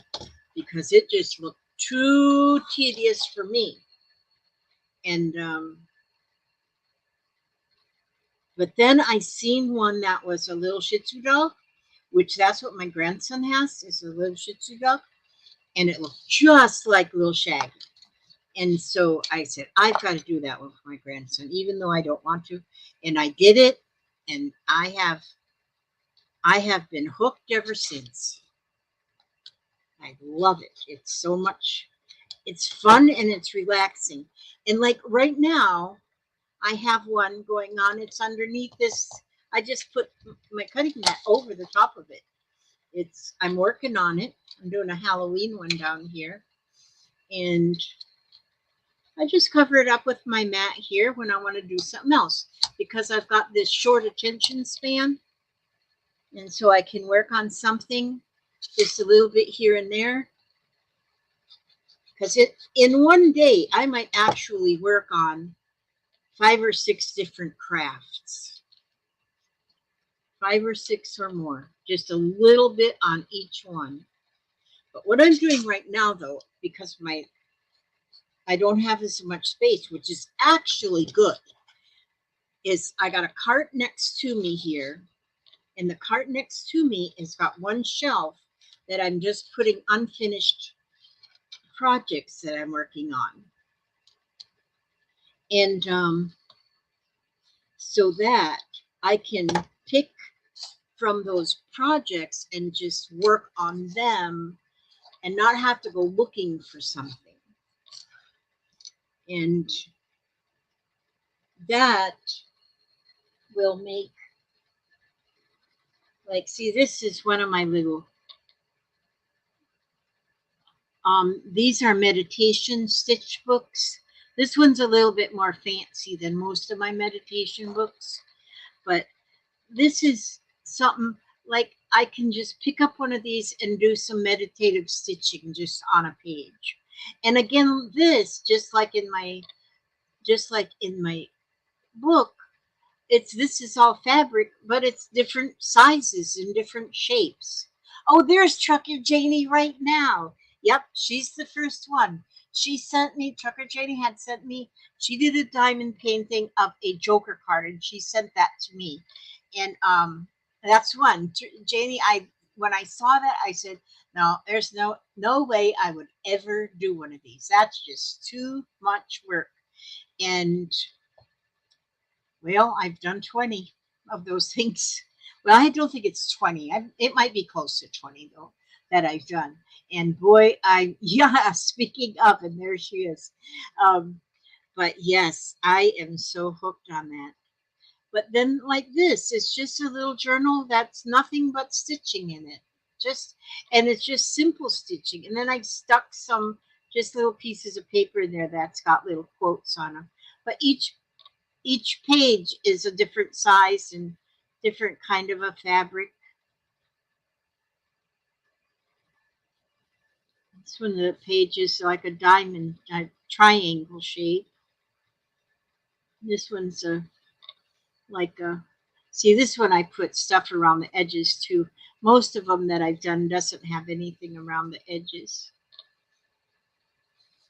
because it just looked too tedious for me. And but then I seen one that was a little Shih Tzu dog, which that's what my grandson has, is a little Shih Tzu dog, and it looked just like little Shaggy. And so I said, I've got to do that with my grandson, even though I don't want to. And I did it, and I have been hooked ever since. I love it. It's so much. It's fun and it's relaxing. And like right now, I have one going on. It's underneath this. I just put my cutting mat over the top of it. I'm working on it. I'm doing a Halloween one down here. And I just cover it up with my mat here when I want to do something else because I've got this short attention span. And so I can work on something just a little bit here and there. Because in one day, I might actually work on 5 or 6 different crafts. 5 or 6 or more. Just a little bit on each one. But what I'm doing right now, though, because I don't have as much space, which is actually good, is I got a cart next to me here, and the cart next to me has got one shelf that I'm just putting unfinished projects that I'm working on. And so that I can pick from those projects and just work on them and not have to go looking for something. And that will make, like, see, this is one of my little, these are meditation stitch books. This one's a little bit more fancy than most of my meditation books, but this is something like I can just pick up one of these and do some meditative stitching just on a page. And again, this just like in my book, this is all fabric, but it's different sizes and different shapes. Oh, there's Trucker Janie right now. Yep, she's the first one. Trucker Janie had sent me, she did a diamond painting of a Joker card and she sent that to me. And that's one. Janie, when I saw that, I said, no, there's no way I would ever do one of these. That's just too much work. And well, I've done 20 of those things. Well, I don't think it's 20. It might be close to 20, though, that I've done. And boy, yeah, speaking of, and there she is. Um, but yes, I am so hooked on that. But then, like this, it's just a little journal that's nothing but stitching in it. And it's just simple stitching. And then I stuck some just little pieces of paper in there that's got little quotes on them. But each page is a different size and different kind of a fabric. This one, the page is like a diamond, a triangle shape. This one's like a, see, this one I put stuff around the edges too. Most of them that I've done doesn't have anything around the edges.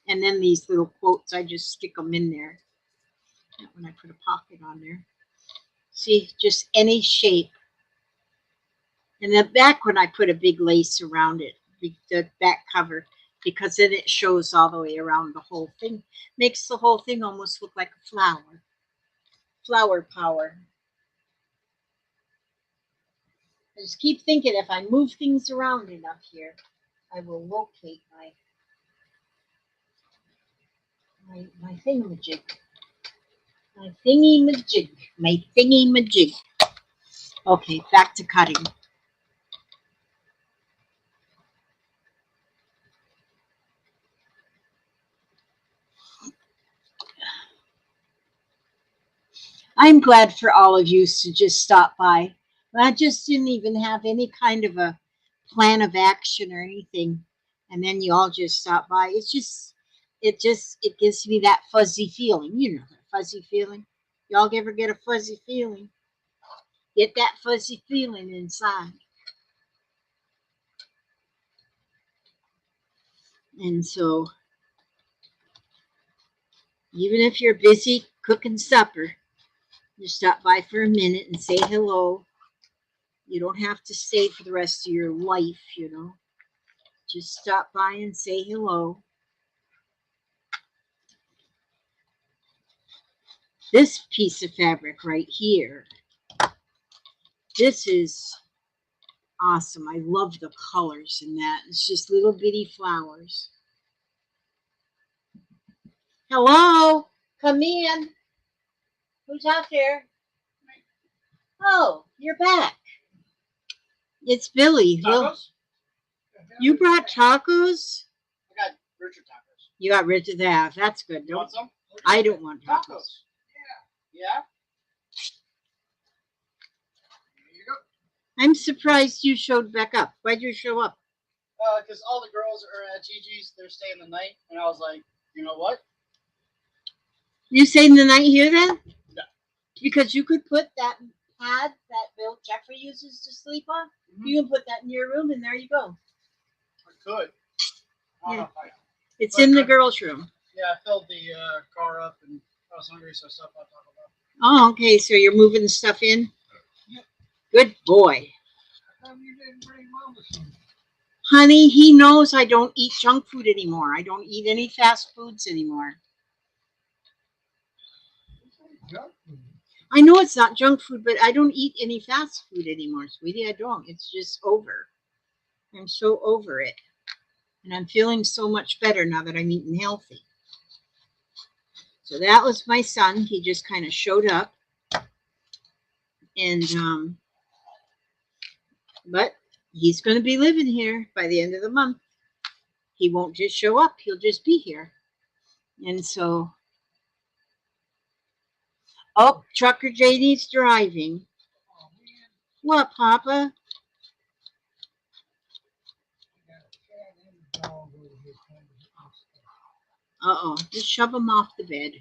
And then these little quotes, I just stick them in there. That one I put a pocket on there. See, just any shape. And the back one, I put a big lace around it, the back cover, because then it shows all the way around the whole thing. Makes the whole thing almost look like a flower. Flower power. I just keep thinking if I move things around enough here, I will locate my thingamajig. My thingy-majig. My thingy-majig. Okay, back to cutting. I'm glad for all of you to just stop by. I just didn't even have any kind of a plan of action or anything. And then you all just stop by. It's just, it gives me that fuzzy feeling. You know, that fuzzy feeling. Y'all ever get a fuzzy feeling? Get that fuzzy feeling inside. And so, even if you're busy cooking supper, you stop by for a minute and say hello. You don't have to stay for the rest of your life, you know. Just stop by and say hello. This piece of fabric right here, this is awesome. I love the colors in that. It's just little bitty flowers. Hello, come in. Who's out there? Oh, you're back. It's Billy. Tacos? You brought tacos? I got Richard tacos. You got rid of that. That's good. You want some? I don't want tacos. Tacos. Yeah. Here you go. I'm surprised you showed back up. Why'd you show up? Because all the girls are at Gigi's, they're staying the night, and I was like, you know what? You staying the night here then? No. Because you could put that pad that Bill Jeffrey uses to sleep on. Mm-hmm. You can put that in your room, and there you go. I could. I don't know if I. It's But in the girls' room. Yeah, I filled the car up, and I was hungry, so I stopped by Taco Bell. Oh, okay. So you're moving stuff in? Yep. Good boy. How come you didn't bring Mama some? Honey, he knows I don't eat junk food anymore. I don't eat any fast foods anymore. Junk food. I know it's not junk food, but I don't eat any fast food anymore, sweetie. I don't. It's just over. I'm so over it. And I'm feeling so much better now that I'm eating healthy. So that was my son. He just kind of showed up. And, but he's going to be living here by the end of the month. He won't just show up. He'll just be here. And so, oh, Trucker JD's driving. Oh, man. What, Papa? I got a cat and a dog over here trying to get my stuff. Uh-oh, just shove him off the bed.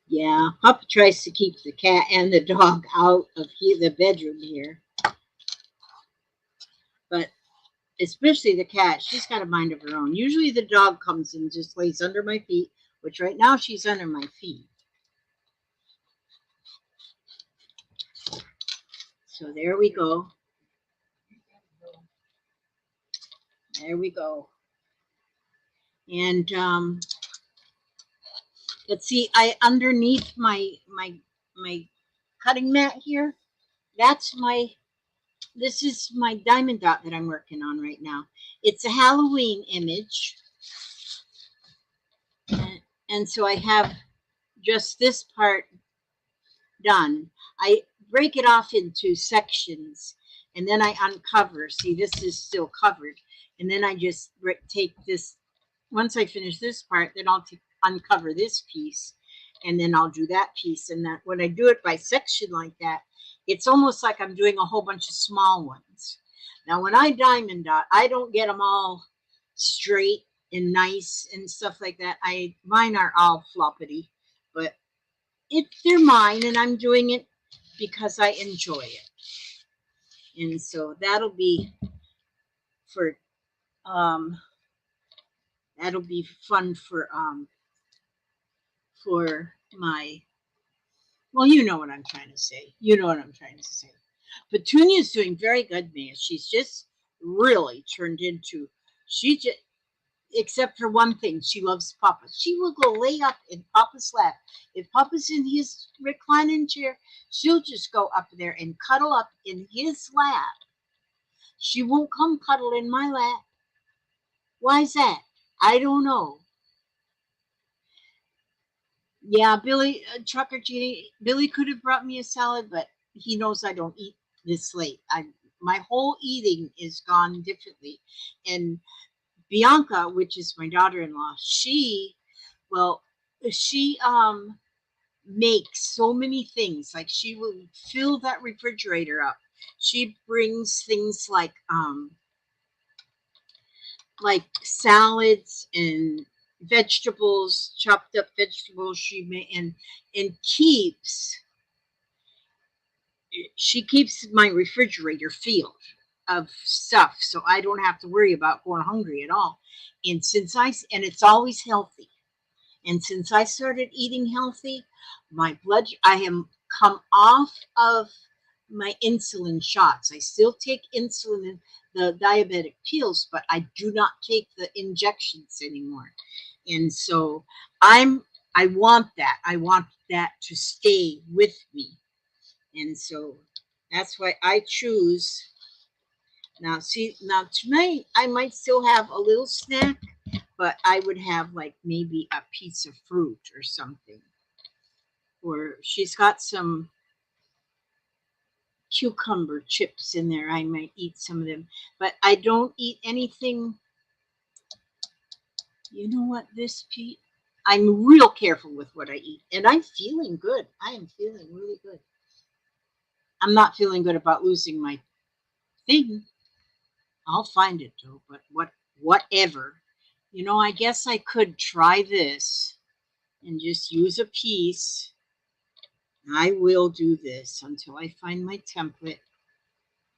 Yeah, Papa tries to keep the cat and the dog out of the bedroom here. But especially the cat, she's got a mind of her own. Usually the dog comes and just lays under my feet, which right now she's under my feet. So there we go. There we go. And let's see, I underneath my cutting mat here, this is my diamond dot that I'm working on right now. It's a Halloween image. And so I have just this part done. I break it off into sections and then I uncover. See, this is still covered. And then I just take this. Once I finish this part, then I'll uncover this piece and then I'll do that piece. And that when I do it by section like that, it's almost like I'm doing a whole bunch of small ones. Now, when I diamond dot, I don't get them all straight and nice and stuff like that. Mine are all floppity, but they're mine and I'm doing it because I enjoy it. And so that'll be for that'll be fun for my, well, you know what I'm trying to say. You know what I'm trying to say. Petunia's doing very good, man. She's just really turned into, except for one thing, she loves Papa. She will go lay up in Papa's lap. If Papa's in his reclining chair, she'll just go up there and cuddle up in his lap. She won't come cuddle in my lap. Why's that? I don't know. Yeah, Billy, Trucker Genie, Billy could have brought me a salad, but he knows I don't eat this late. My whole eating is gone differently. And Bianca, which is my daughter-in-law, she makes so many things. Like she will fill that refrigerator up She brings things like salads and vegetables, chopped up vegetables. And she keeps my refrigerator filled of stuff, so I don't have to worry about going hungry at all. And it's always healthy. And since I started eating healthy, I have come off of my insulin shots. I still take insulin, the diabetic pills, but I do not take the injections anymore. And so I'm, I want that. I want that to stay with me. And so that's why I choose. Now tonight I might still have a little snack, but I would have like maybe a piece of fruit or something. Or she's got some cucumber chips in there. I might eat some of them, but I don't eat anything. You know what, this Pete? I'm real careful with what I eat, and I'm feeling good. I am feeling really good. I'm not feeling good about losing my thing. I'll find it though, but whatever. I guess I could try this and just use a piece. I will do this until I find my template.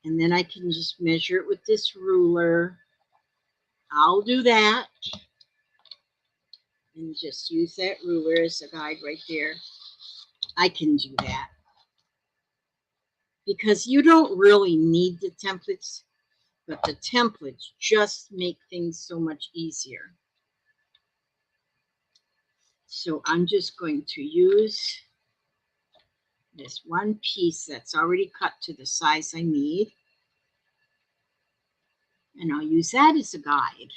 And then I can just measure it with this ruler. I'll do that. And just use that ruler as a guide right there. I can do that. Because you don't really need the templates, but the templates just make things so much easier. So I'm just going to use this one piece that's already cut to the size I need. And I'll use that as a guide.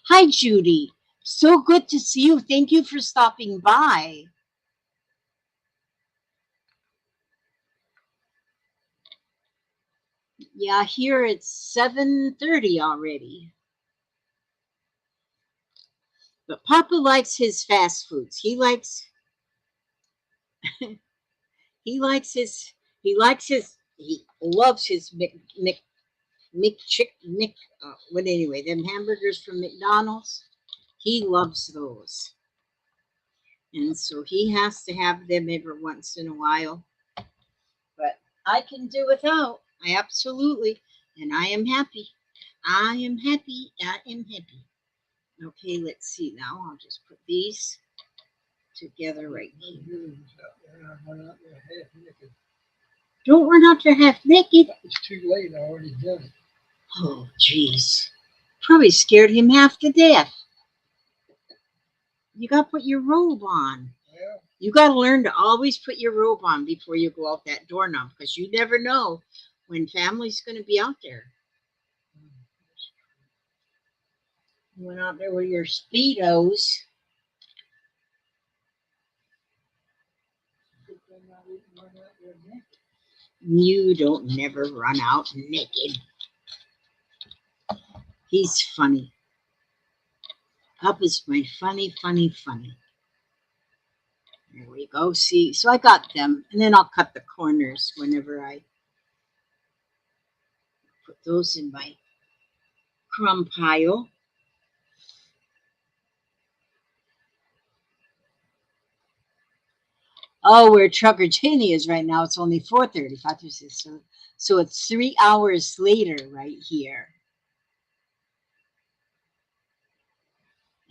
Hi, Judy. So good to see you. Thank you for stopping by. Yeah, here it's 7:30 already. But Papa likes his fast foods. He likes his he loves his but anyway, them hamburgers from McDonald's. He loves those. And so he has to have them every once in a while. But I can do without. I absolutely. And I am happy. I am happy. I am happy. Okay, let's see now. I'll just put these together right here. Don't run out there half naked. It's too late. I already done it. Oh, jeez. Probably scared him half to death. You got to put your robe on. Yeah. You got to learn to always put your robe on before you go out that door now, because you never know when family's going to be out there. You went out there with your Speedos. You don't never run out naked. He's funny. Papa's my funny. There we go. See, so I got them, and then I'll cut the corners whenever I put those in my crumb pile. Oh, where Trucker Cheney is right now, it's only 4:30. So it's 3 hours later right here.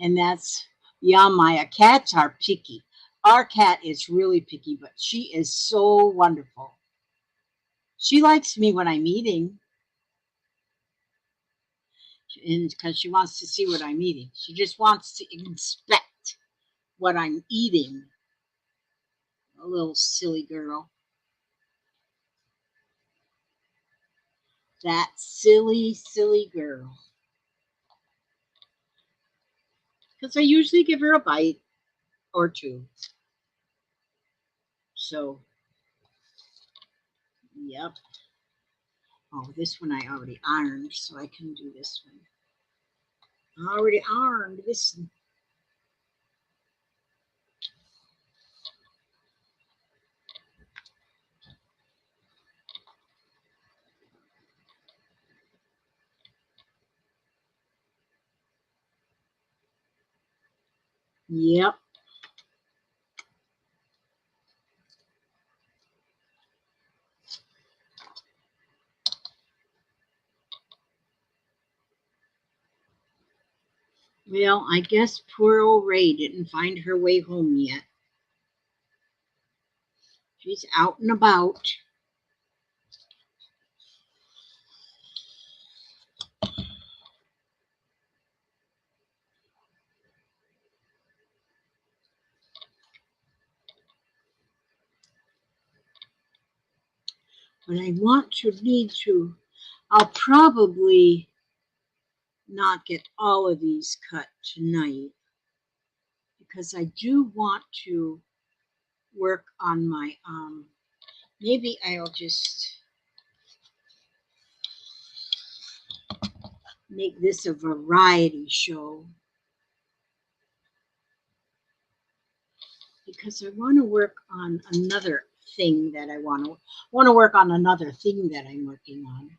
And that's, yeah, Maya. Cats are picky. Our cat is really picky, but she is so wonderful. She likes me when I'm eating, and because she wants to see what I'm eating. She just wants to inspect what I'm eating. A little silly girl. That silly girl. Because I usually give her a bite or two. So, yep. Oh, this one I already ironed, so I can do this one. I already ironed this one. Yep. Well, I guess poor old Ray didn't find her way home yet. She's out and about. But I need to, I'll probably not get all of these cut tonight because I do want to work on my, maybe I'll just make this a variety show because I want to work on another thing that I want to work on another thing that I'm working on.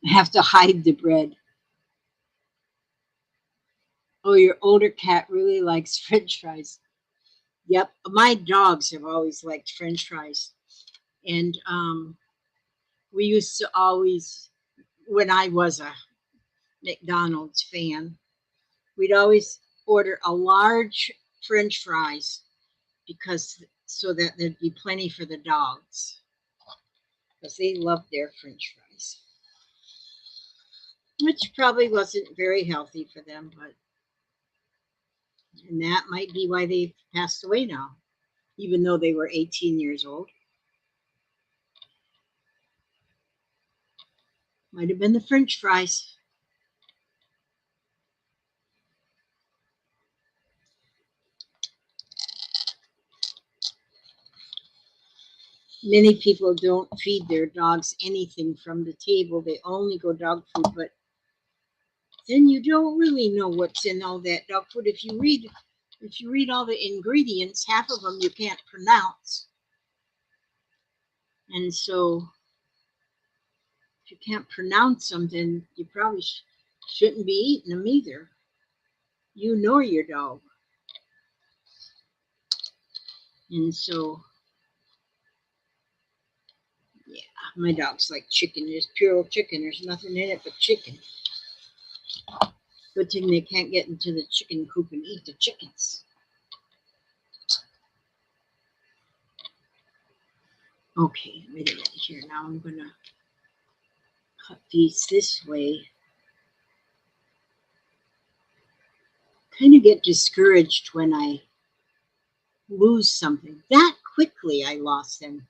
I have to hide the bread. Oh, your older cat really likes French fries. Yep, my dogs have always liked French fries, and we used to always, when I was a McDonald's fan, we'd always order a large French fries because so that there'd be plenty for the dogs because they loved their French fries, which probably wasn't very healthy for them, but and that might be why they passed away now, even though they were 18 years old. Might have been the French fries. Many people don't feed their dogs anything from the table. They only go dog food, but then you don't really know what's in all that dog food. If you read all the ingredients, half of them you can't pronounce. And so if you can't pronounce them, then you probably shouldn't be eating them either. You nor your dog. And so, yeah, my dog's like chicken. It's pure chicken. There's nothing in it but chicken. Good thing they can't get into the chicken coop and eat the chickens. Okay, wait a minute here. Now I'm going to cut these this way. Kind of get discouraged when I lose something. That quickly I lost them.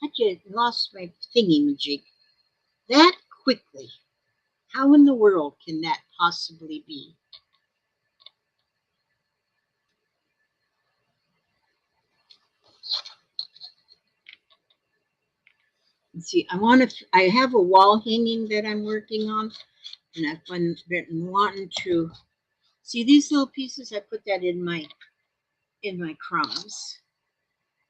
I just lost my thingy majig. That quickly. How in the world can that possibly be? And see, I have a wall hanging that I'm working on, and I've been wanting to see these little pieces. I put that in my crumbs.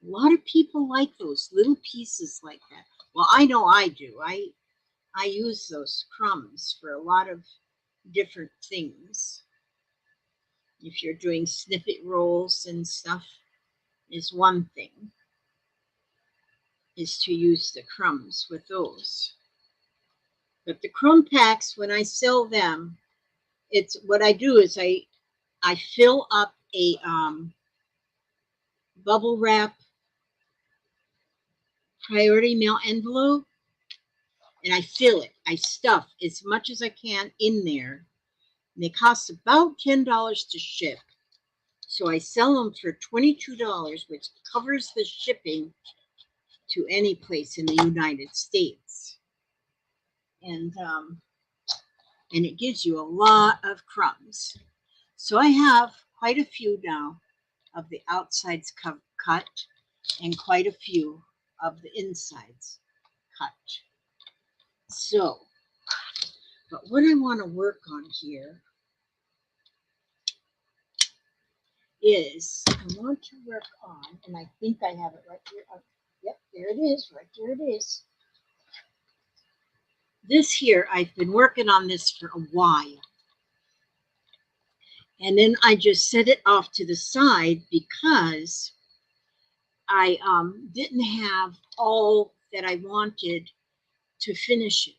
A lot of people like those little pieces like that. Well, I know I do. I use those crumbs for a lot of different things. If you're doing snippet rolls and stuff, is one thing, is to use the crumbs with those. But the crumb packs, when I sell them, it's what I do is I fill up a bubble wrap priority mail envelope and I fill it. I stuff as much as I can in there. And they cost about $10 to ship. So I sell them for $22, which covers the shipping to any place in the United States. And it gives you a lot of crumbs. So I have quite a few now of the outsides cut and quite a few of the insides cut. So, but what I want to work on here is I want to work on, and I think I have it right here. Yep, there it is, right there it is. This here, I've been working on this for a while. And then I just set it off to the side because I didn't have all that I wanted to finish it.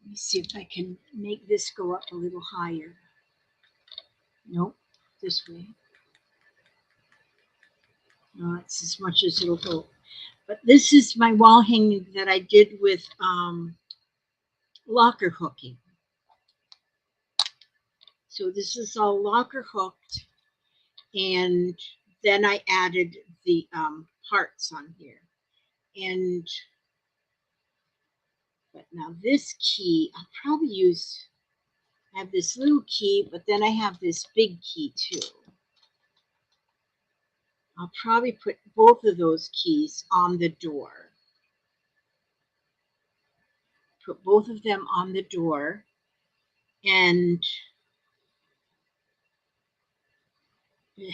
Let me see if I can make this go up a little higher. Nope, this way. No, it's as much as it'll go. But this is my wall hanging that I did with locker hooking. So this is all locker hooked, and then I added the hearts on here. And but now this key, I'll probably use. I have this little key, but then I have this big key too. I'll probably put both of those keys on the door. Put both of them on the door and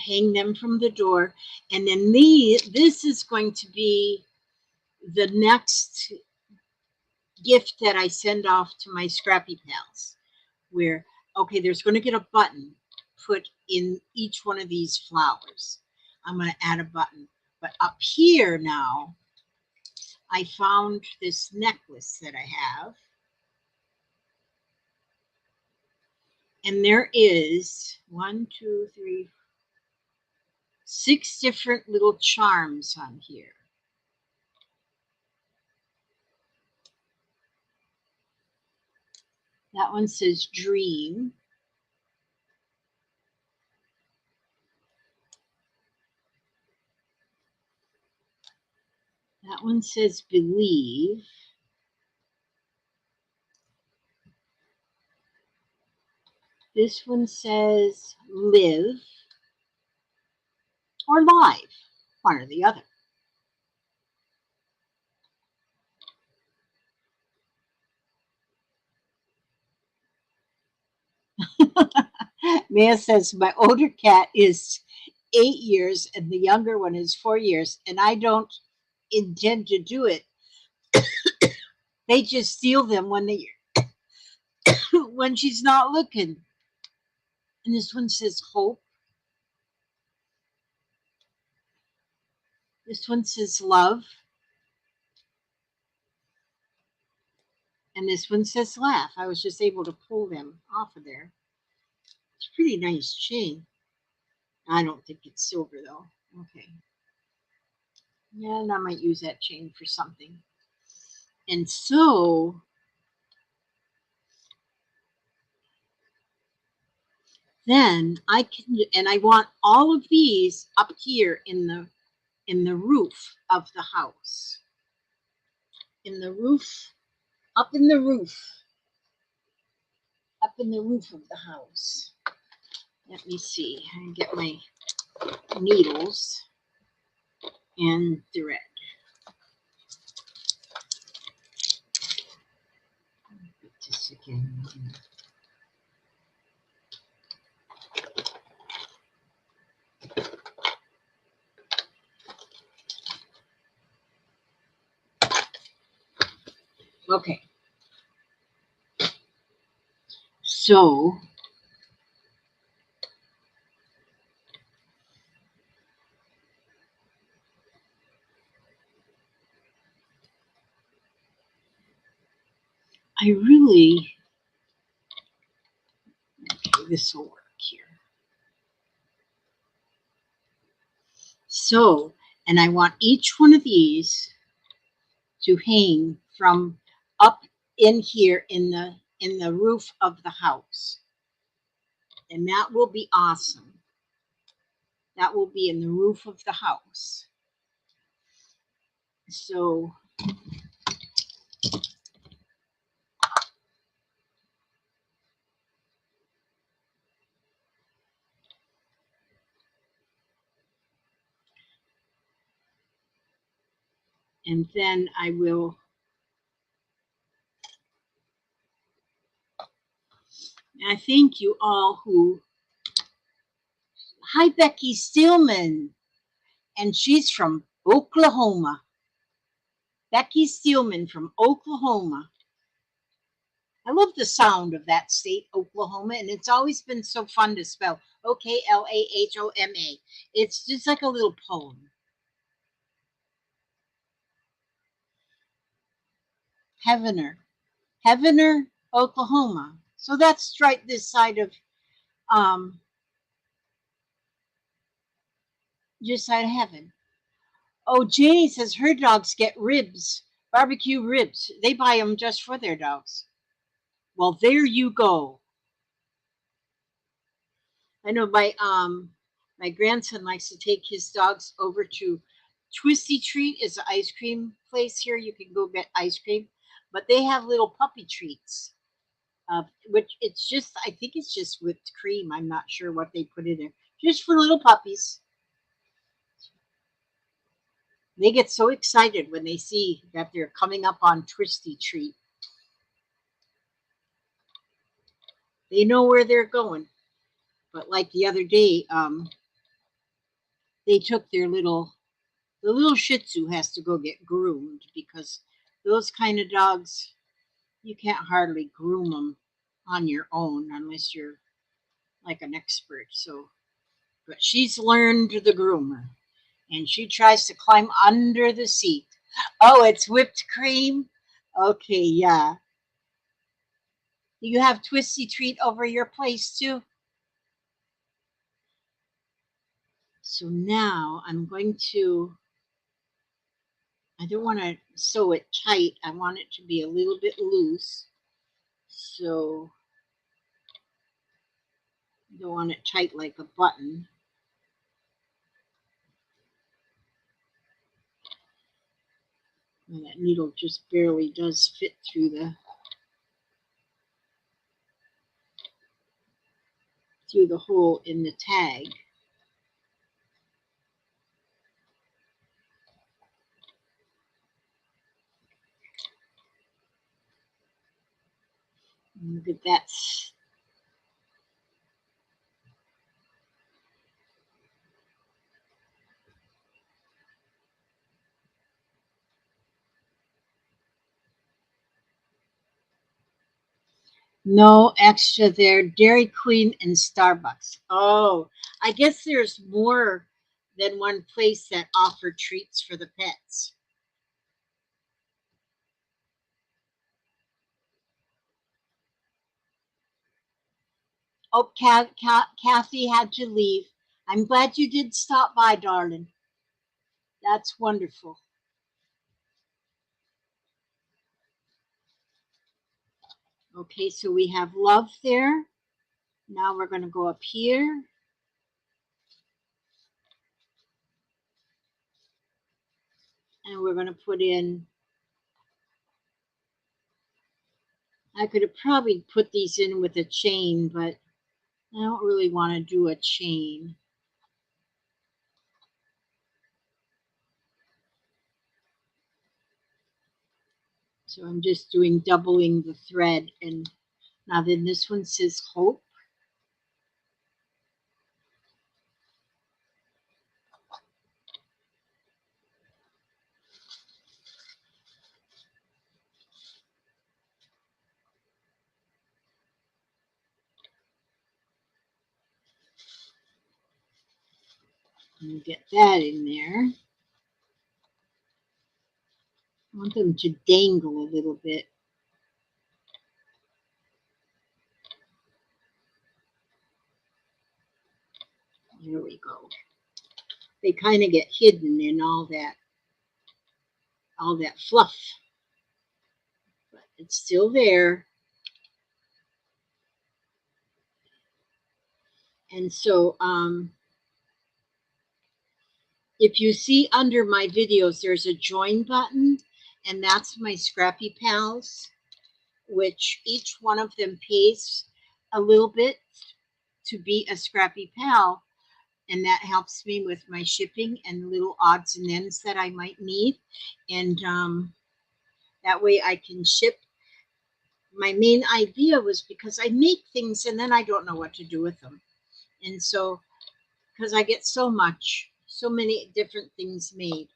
hang them from the door. And then this is going to be the next gift that I send off to my Scrappy Pals, where, okay, there's going to get a button put in each one of these flowers. I'm going to add a button. But up here now, I found this necklace that I have. And there is 6 different little charms on here. That one says dream. That one says believe. This one says live or live, one or the other. Mia says my older cat is 8 years and the younger one is 4 years, and I don't intend to do it. They just steal them when they when she's not looking. And this one says hope. This one says love. And this one says laugh. I was just able to pull them off of there. It's a pretty nice chain. I don't think it's silver though. Okay. Yeah, and I might use that chain for something. And so then I can, and I want all of these up here in the roof of the house. In the roof, up in the roof. Up in the roof of the house. Let me see. I get my needles and thread. Put this again. Okay. So I really, okay, this will work here. So, and I want each one of these to hang from up in here in the roof of the house. And that will be awesome. That will be in the roof of the house. So and then I will, I thank you all who, hi Becky Steelman, and she's from Oklahoma. Becky Steelman from Oklahoma. I love the sound of that state, Oklahoma, and it's always been so fun to spell Oklahoma. It's just like a little poem. Heavener, Heavener, Oklahoma. So that's right this side of um, this side of heaven. Oh, Janie says her dogs get ribs, barbecue ribs. They buy them just for their dogs. Well, there you go. I know my grandson likes to take his dogs over to Twisty Treat is an ice cream place here. You can go get ice cream, but they have little puppy treats. Which it's just I think it's just whipped cream. I'm not sure what they put in there. Just for little puppies. They get so excited when they see that they're coming up on Twisty Treat. They know where they're going. But like the other day, they took the little Shih Tzu has to go get groomed because those kind of dogs you can't hardly groom them on your own unless you're like an expert. So, but she's learned the groomer, and she tries to climb under the seat. Oh, it's whipped cream. Okay, yeah. You have Twisty Treat over your place too. So now I'm going to. I don't want to sew it tight. I want it to be a little bit loose. So I don't want it tight like a button. And that needle just barely does fit through the hole in the tag. Look at that. No extra there. Dairy Queen and Starbucks. Oh, I guess there's more than one place that offer treats for the pets. Oh, Kathy had to leave. I'm glad you did stop by, darling. That's wonderful. Okay, so we have love there. Now we're going to go up here. And we're going to put in, I could have probably put these in with a chain, but I don't really want to do a chain. So I'm just doing doubling the thread. And now then this one says hope. And get that in there. I want them to dangle a little bit. There we go. They kind of get hidden in all that fluff. But it's still there. And so if you see under my videos, there's a join button, and that's my Scrappy Pals, which each one of them pays a little bit to be a Scrappy Pal, and that helps me with my shipping and little odds and ends that I might need, and that way I can ship. My main idea was because I make things and then I don't know what to do with them, and so because I get so many different things made,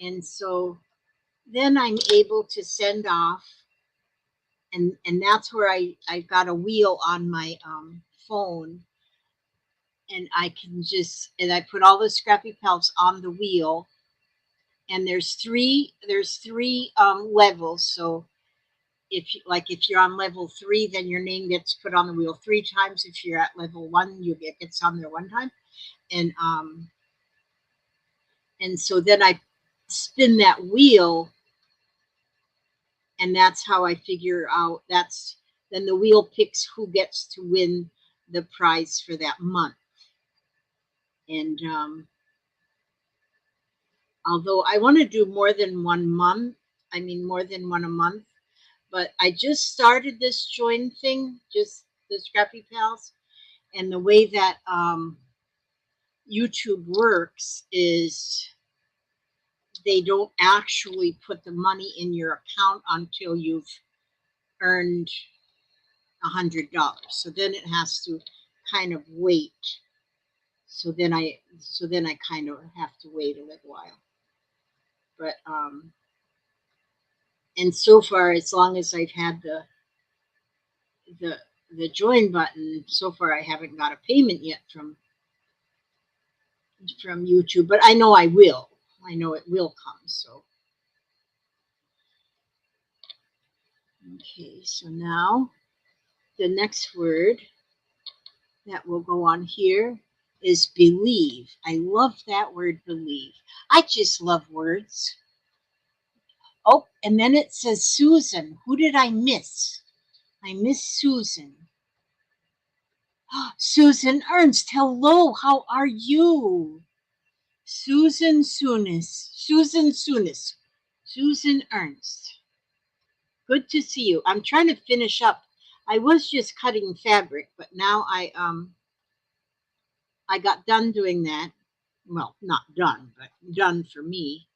and so then I'm able to send off and that's where I got a wheel on my phone, and I put all the scrappy pelts on the wheel, and there's three levels. So if you're on level 3, then your name gets put on the wheel 3 times. If you're at level 1, gets on there 1 time, and so then I spin that wheel, and that's how I figure out. Then the wheel picks who gets to win the prize for that month. And although I want to do more than 1 month, I mean more than one a month, but I just started this join thing, just the Scrappy Pals, and the way that YouTube works is they don't actually put the money in your account until you've earned $100. So then it has to kind of wait. So then I kind of have to wait a little while. But and so far, as long as I've had the the join button, so far I haven't got a payment yet from YouTube. But I know I will. I know it will come. So okay. So now the next word that will go on here is believe. I love that word, believe. I just love words. Oh, and then it says Susan. Who did I miss? I miss Susan. Susan Ernst. Hello, how are you? Susan Sunis. Susan Sunis. Susan Ernst. Good to see you. I'm trying to finish up. I was just cutting fabric, but now I got done doing that. Well, not done, but done for me.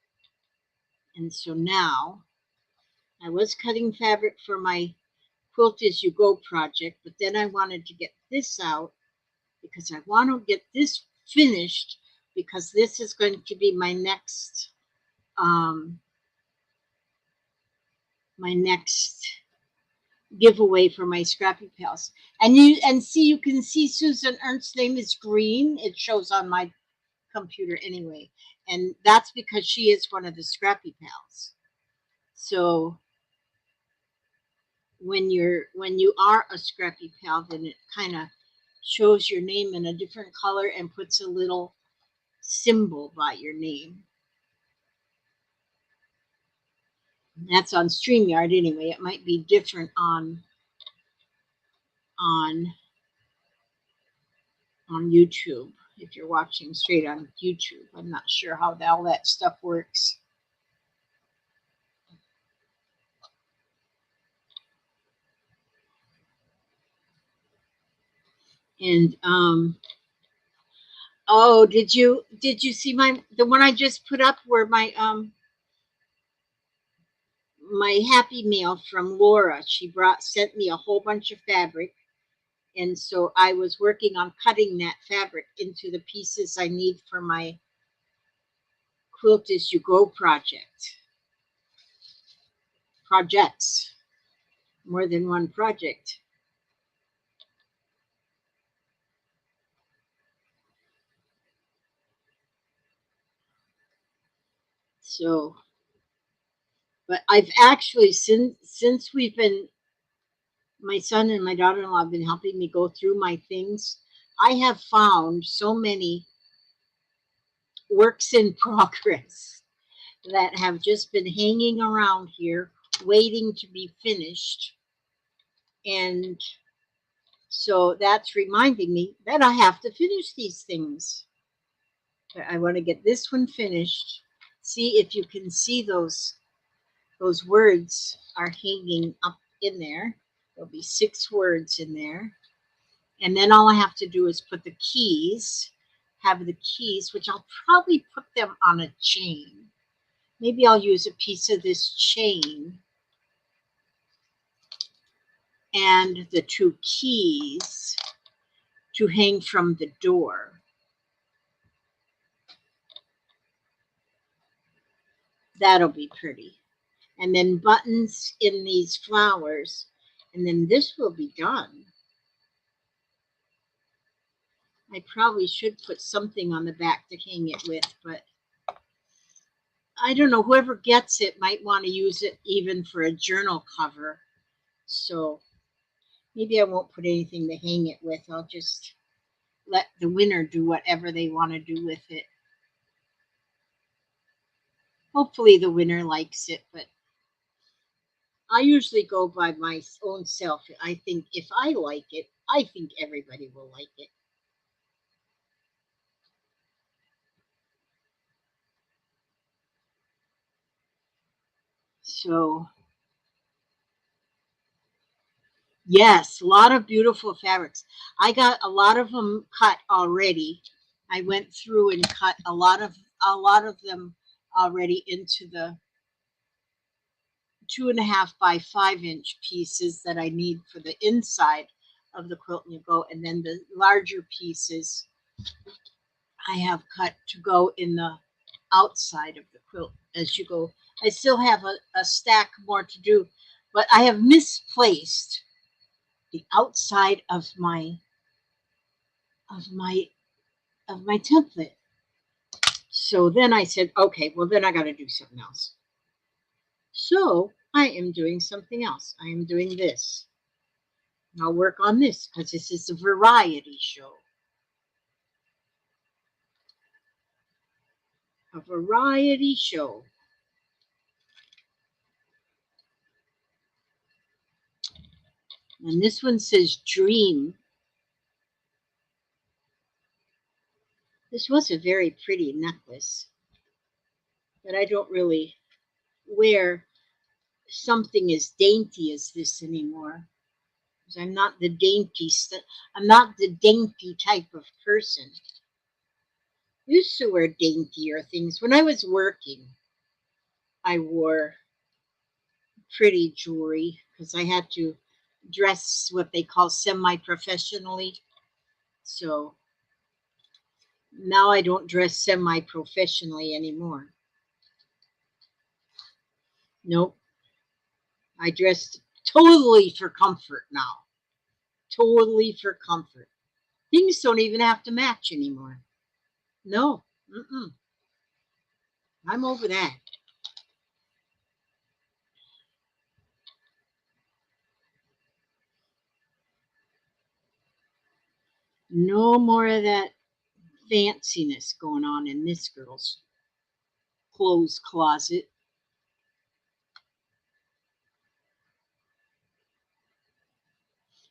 And so now I was cutting fabric for my Quilt As You Go project, but then I wanted to get this out because I want to get this finished, because this is going to be um, my next giveaway for my Scrappy Pals. And you can see Susan Ernst's name is green. It shows on my computer anyway, and that's because she is one of the Scrappy Pals. So when you are a Scrappy Pal, then it kind of shows your name in a different color and puts a little symbol by your name. That's on StreamYard anyway. It might be different on YouTube if you're watching straight on YouTube. I'm not sure how all that stuff works. And oh, did you see the one I just put up where my Happy Mail from Laura? She sent me a whole bunch of fabric, and so I was working on cutting that fabric into the pieces I need for my Quilt As You Go projects, more than one project. So, but I've actually, since my son and my daughter-in-law have been helping me go through my things, I have found so many works in progress that have just been hanging around here waiting to be finished. And so that's reminding me that I have to finish these things. I want to get this one finished. See if you can see those words are hanging up in there. There'll be 6 words in there. And then all I have to do is put the keys, which I'll probably put them on a chain. Maybe I'll use a piece of this chain and the 2 keys to hang from the door. That'll be pretty. And then buttons in these flowers. And then this will be done. I probably should put something on the back to hang it with, but I don't know. Whoever gets it might want to use it even for a journal cover. So maybe I won't put anything to hang it with. I'll just let the winner do whatever they want to do with it. Hopefully the winner likes it, but I usually go by my own self. I think if I like it, I think everybody will like it. So, yes, a lot of beautiful fabrics. I got a lot of them cut already. I went through and cut a lot of them already into the 2.5 by 5 inch pieces that I need for the inside of the quilt and go, and then the larger pieces I have cut to go in the outside of the quilt as you go. I still have a stack more to do, but I have misplaced the outside of my of my template. So then I said, okay, well then I got to do something else. So I am doing something else. I am doing this. I'll work on this because this is a variety show. A variety show. And this one says dream. This was a very pretty necklace, but I don't really wear something as dainty as this anymore. I'm not the I'm not the dainty type of person. I used to wear daintier things. When I was working, I wore pretty jewelry because I had to dress what they call semi-professionally. So now I don't dress semi-professionally anymore. Nope. I dress totally for comfort now. Totally for comfort. Things don't even have to match anymore. No. Mm-mm. I'm over that. No more of that fanciness going on in this girl's clothes closet.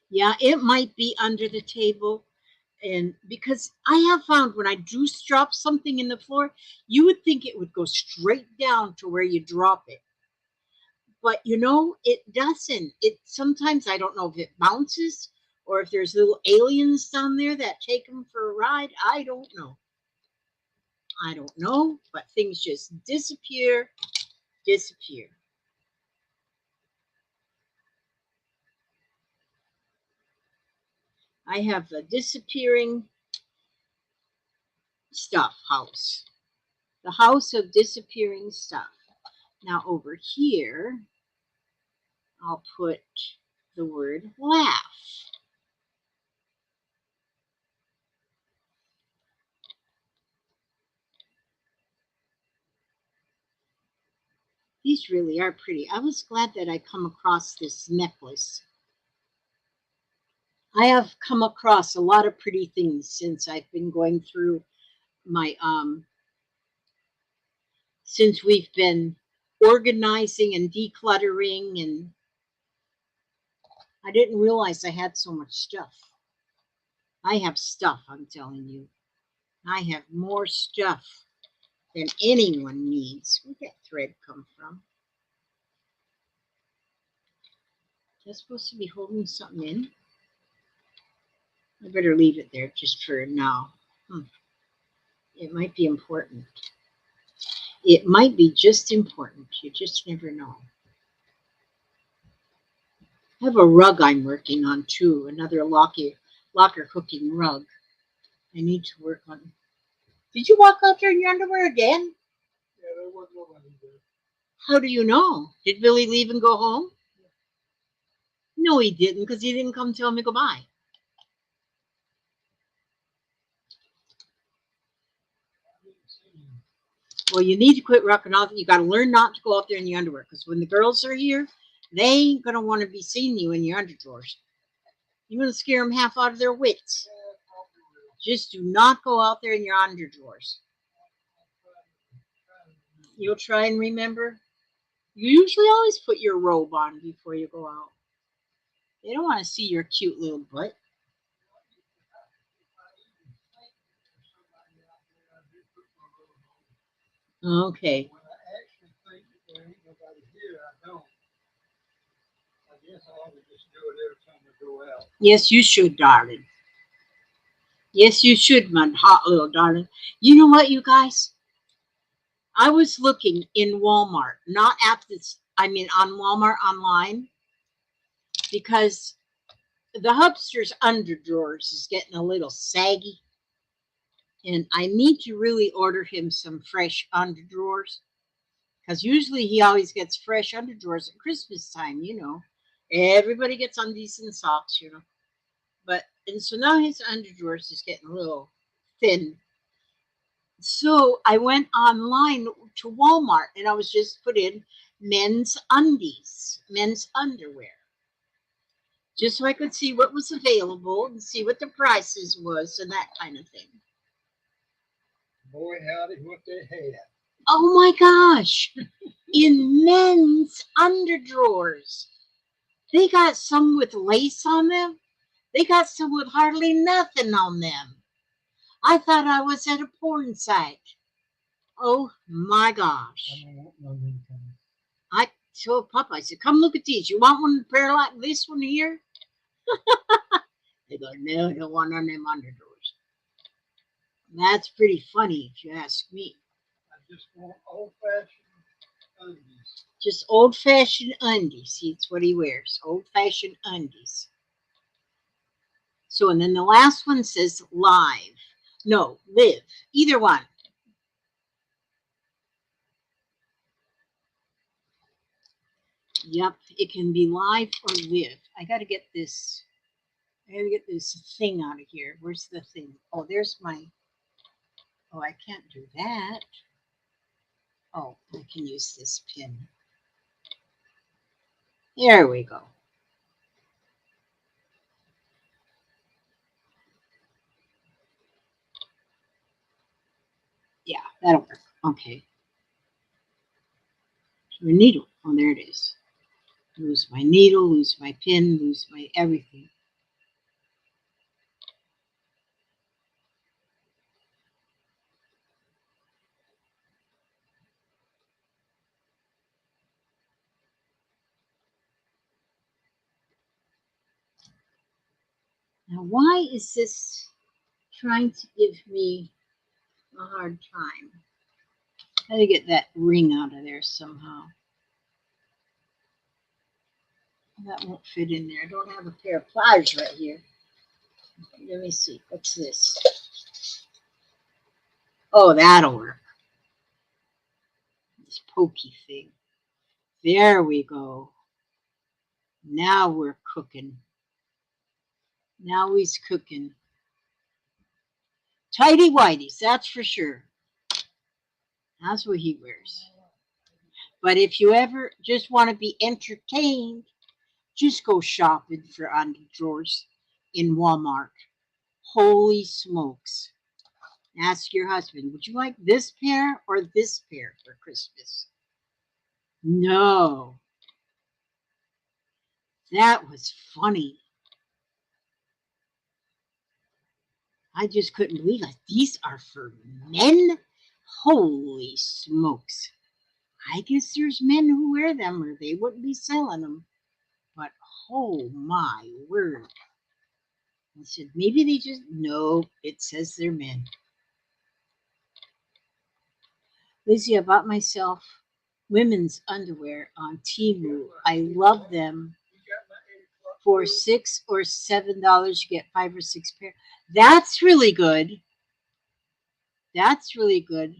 Yeah, it might be under the table. And because I have found when I do drop something in the floor, you would think it would go straight down to where you drop it. But it doesn't. It sometimes I don't know if it bounces or if there's little aliens down there that take them for a ride. I don't know. I don't know, but things just disappear, disappear. I have the disappearing stuff house, the house of disappearing stuff. Now over here, I'll put the word laugh. These really are pretty. I was glad that I come across this necklace. I have come across a lot of pretty things since I've been going through my since we've been organizing and decluttering, and I didn't realize I had so much stuff. I have stuff, I'm telling you. I have more stuff than anyone needs. Where'd that thread come from? Is that supposed to be holding something in? I better leave it there just for now. It might be important. It might be just important. You just never know. I have a rug I'm working on too, another locker hooking rug. I need to work on. Did you walk out there in your underwear again? Yeah, there was nobody there. How do you know? Did Billy leave and go home? No, he didn't, because he didn't come tell me goodbye. Well, you need to quit rocking off. You got to learn not to go out there in your underwear, because when the girls are here, they ain't gonna want to be seeing you in your underdrawers. You're gonna scare them half out of their wits. Just do not go out there in your underdrawers. You'll try and remember. You usually always put your robe on before you go out. They don't want to see your cute little butt. Okay. When I actually think that there ain't nobody here, I don't. I guess I ought to just do it every time I go out. Yes, you should, darling. Yes, you should, my hot little darling. You know what, you guys? I was looking in Walmart, not at this, I mean on Walmart online, because the hubster's underdrawers is getting a little saggy. And I need to really order him some fresh underdrawers. Because usually he always gets fresh underdrawers at Christmas time, you know. Everybody gets undies and socks, you know. But, and so now his underdrawers is getting a little thin. So I went online to Walmart and I was just put in men's undies, men's underwear, just so I could see what was available and see what the prices was and that kind of thing. Boy, howdy, what they had. Oh my gosh, in men's underdrawers. They got some with lace on them. They got some with hardly nothing on them. I thought I was at a porn site. Oh my gosh. I don't want none of them coming. I told Papa, I said, come look at these. You want one pair like this one here? They go, no, I don't want none of them underdrawers. That's pretty funny if you ask me. I just want old-fashioned undies. Just old fashioned undies. See, it's what he wears. Old fashioned undies. So, and then the last one says live. No, live. Either one. Yep, it can be live or live. I gotta get this. I gotta get this thing out of here. Where's the thing? Oh, there's my. Oh, I can't do that. Oh, I can use this pin. There we go. Yeah, that'll work. Okay. So a needle. Oh, there it is. Lose my needle, lose my pin, lose my everything. Now, why is this trying to give me a hard time? I gotta get that ring out of there somehow. That won't fit in there. I don't have a pair of pliers right here. Let me see. What's this? Oh, that'll work. This pokey thing. There we go. Now we're cooking. Now he's cooking. Tidy whities, that's for sure. That's what he wears. But if you ever just want to be entertained, just go shopping for underdrawers in Walmart. Holy smokes. Ask your husband, would you like this pair or this pair for Christmas? No. That was funny. I just couldn't believe it. These are for men? Holy smokes. I guess there's men who wear them or they wouldn't be selling them. But oh my word. I said, maybe they just, no, it says they're men. Lizzie, I bought myself women's underwear on Temu. I love them. For $6 or $7, you get 5 or 6 pair. That's really good. That's really good.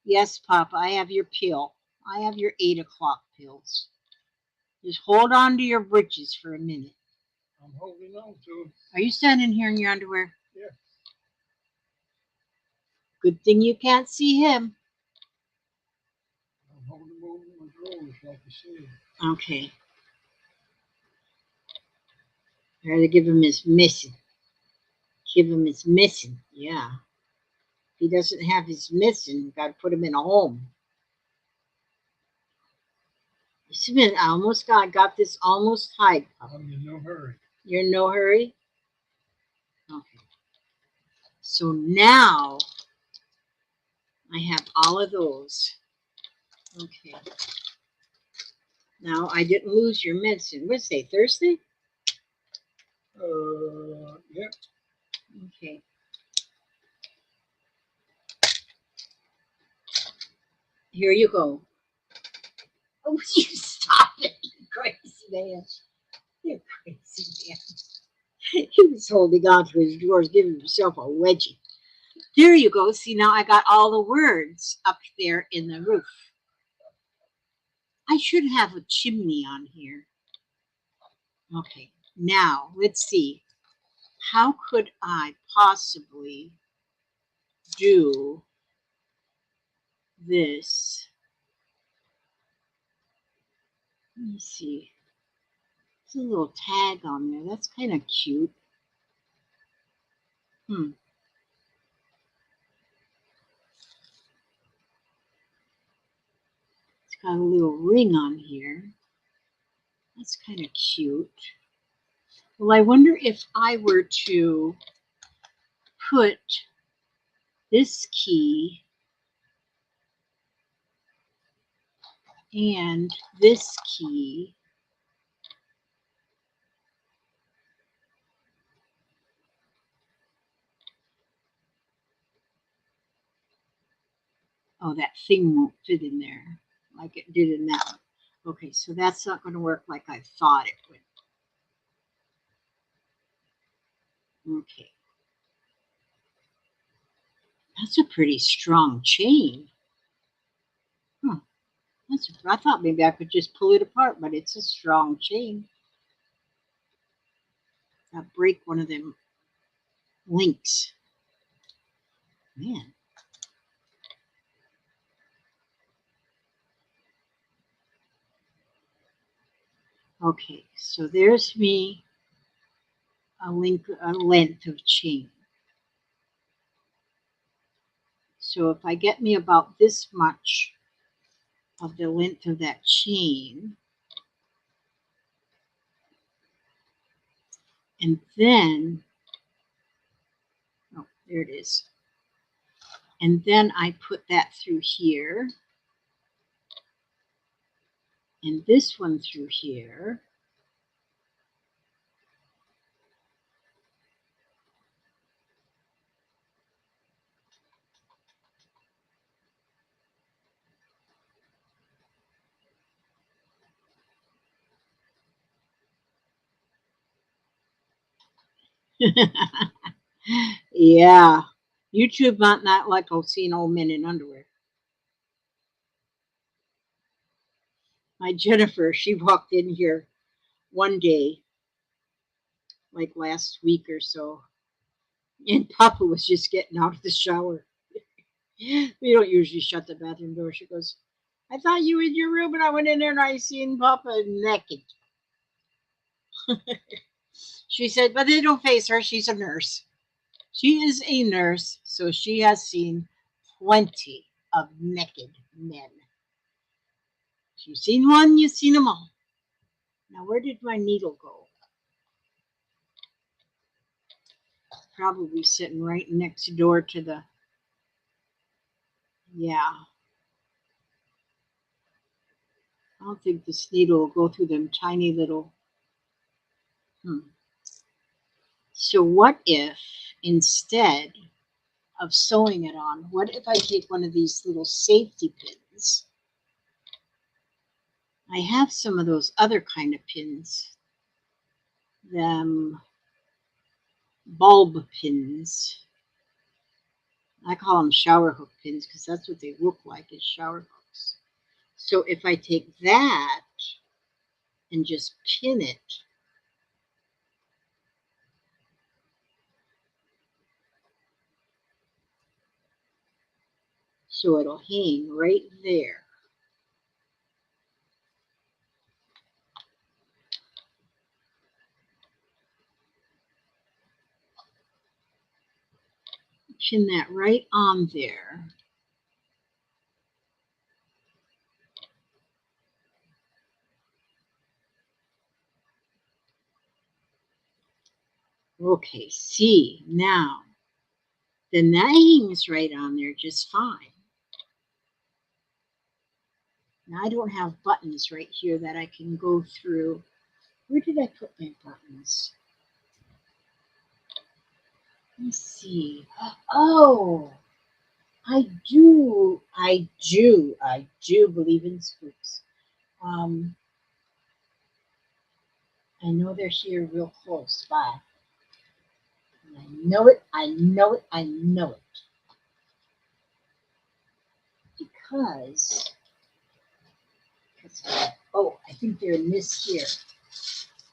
Yes, Papa, I have your pill. I have your 8 o'clock pills. Just hold on to your britches for a minute. I'm holding on to him. Are you standing here in your underwear? Yeah. Good thing you can't see him. I'm holding on to my drawers, like you said. Okay. Gotta give him his missing. Give him his missing. Yeah. If he doesn't have his missing, gotta put him in a home. I got this almost tied. I'm in no hurry. You're in no hurry? Okay. So now I have all of those. Okay. Now I didn't lose your medicine. Wednesday, Thursday? Yep. Okay. Here you go. Oh, you stop it, you crazy man. You crazy man. He was holding on to his drawers, giving himself a wedgie. There you go. See, now I got all the words up there in the roof. I should have a chimney on here. Okay, now let's see. How could I possibly do this? Let me see. There's a little tag on there. That's kind of cute. Hmm. It's got a little ring on here. That's kind of cute. Well, I wonder if I were to put this key and this key oh, that thing won't fit in there like it did in that one. Okay, so that's not going to work like I thought it would. Okay. That's a pretty strong chain. Huh. I thought maybe I could just pull it apart, but it's a strong chain. I'll break one of them links. Man. Okay, so there's me a length of chain. So if I get me about this much of the length of that chain, and then, oh, there it is. And then I put that through here, and this one through here. Yeah. YouTube might not like seeing old men in underwear. My Jennifer, she walked in here one day, like last week or so, and Papa was just getting out of the shower. We don't usually shut the bathroom door. She goes, I thought you were in your room, and I went in there and I seen Papa naked. She said, but they don't face her. She's a nurse. She is a nurse, so she has seen plenty of naked men. If you've seen one, you've seen them all. Now, where did my needle go? Probably sitting right next door to the, yeah. I don't think this needle will go through them tiny little, So what if, instead of sewing it on, what if I take one of these little safety pins? I have some of those other kind of pins, them bulb pins. I call them shower hook pins because that's what they look like, is shower hooks. So if I take that and just pin it. So it'll hang right there. Pin that right on there. Okay, see, now, then that hangs right on there just fine. Now I don't have buttons right here that I can go through. Where did I put my buttons? Let me see. Oh, I do believe in spooks. I know they're here real close by. I know it, I know it, I know it. Because oh, I think they're in this here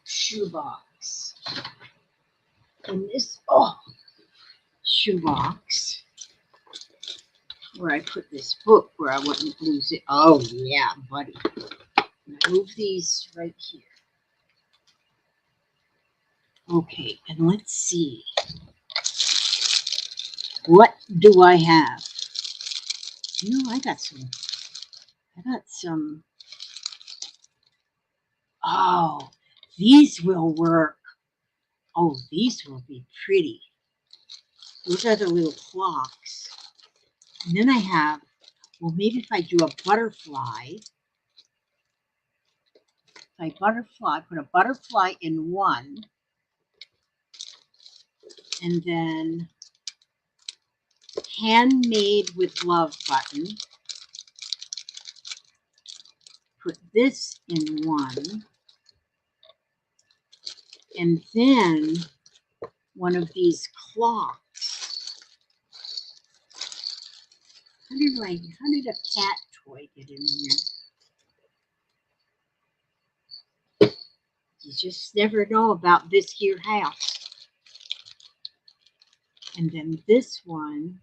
shoebox. In this, shoebox where I put this book where I wouldn't lose it. Oh, yeah, buddy. Move these right here. Okay, and let's see. What do I have? You know, I got some. Oh, these will work. Oh, these will be pretty. Those are the little clocks. And then I have, well, maybe if I do a butterfly. Put a butterfly in one. And then handmade with love button. Put this in one. And then one of these clocks. How did a cat toy get in here? You just never know about this here house. And then this one,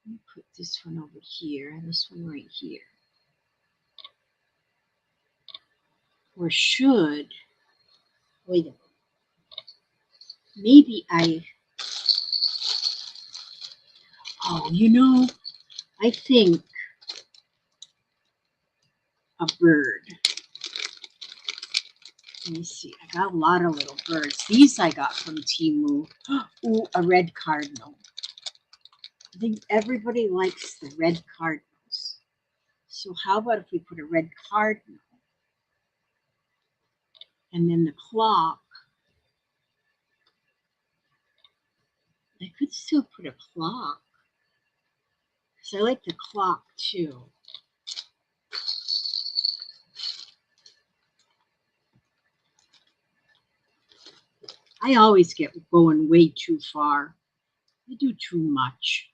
let me put this one over here and this one right here. Or should, wait a minute. Maybe you know, I think a bird. Let me see. I got a lot of little birds. These I got from Temu. Ooh, a red cardinal. I think everybody likes the red cardinals. So how about if we put a red cardinal? And then the clock. I could still put a clock. Because I like the clock too. I always get going way too far. I do too much.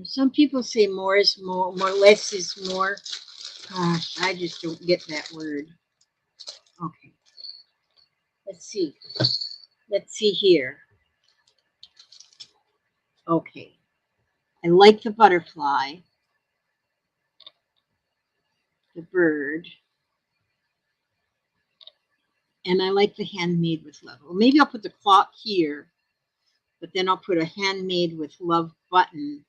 Some people say more is more less is more. Gosh, I just don't get that word. Okay. Let's see. Let's see here. Okay. I like the butterfly, the bird, and I like the handmade with love. Well, maybe I'll put the clock here, but then I'll put a handmade with love button.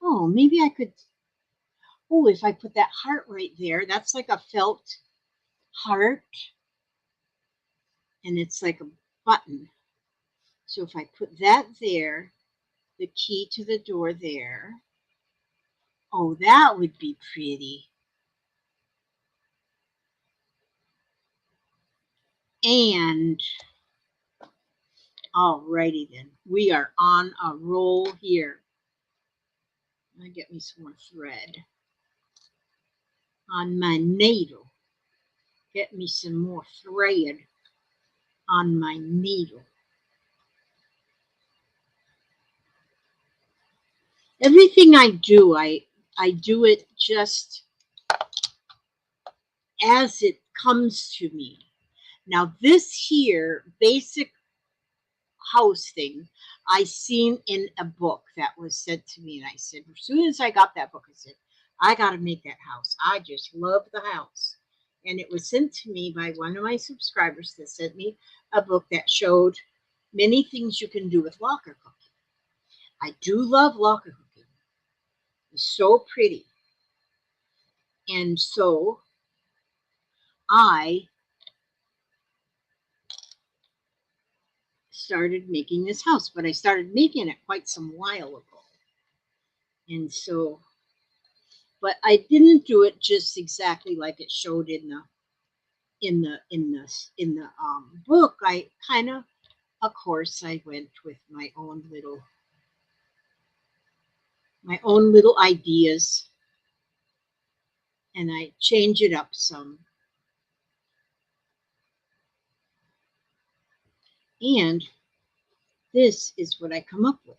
Oh, maybe I could. Oh, if I put that heart right there, that's like a felt heart, and it's like a button. So if I put that there, the key to the door there, oh, that would be pretty. And alrighty then, we are on a roll here. I'm gonna get me some more thread on my needle. Get me some more thread on my needle. Everything I do, I do it just as it comes to me. Now, this here basic house thing I seen in a book that was sent to me, and I said, as soon as I got that book, I said, I got to make that house. I just love the house. And it was sent to me by one of my subscribers that sent me a book that showed many things you can do with locker cooking. I do love locker cooking. It's so pretty. And so I started making this house, but I started making it quite some while ago. And so, but I didn't do it just exactly like it showed in the book. I kind of course, I went with my own little ideas, and I change it up some. And this is what I come up with.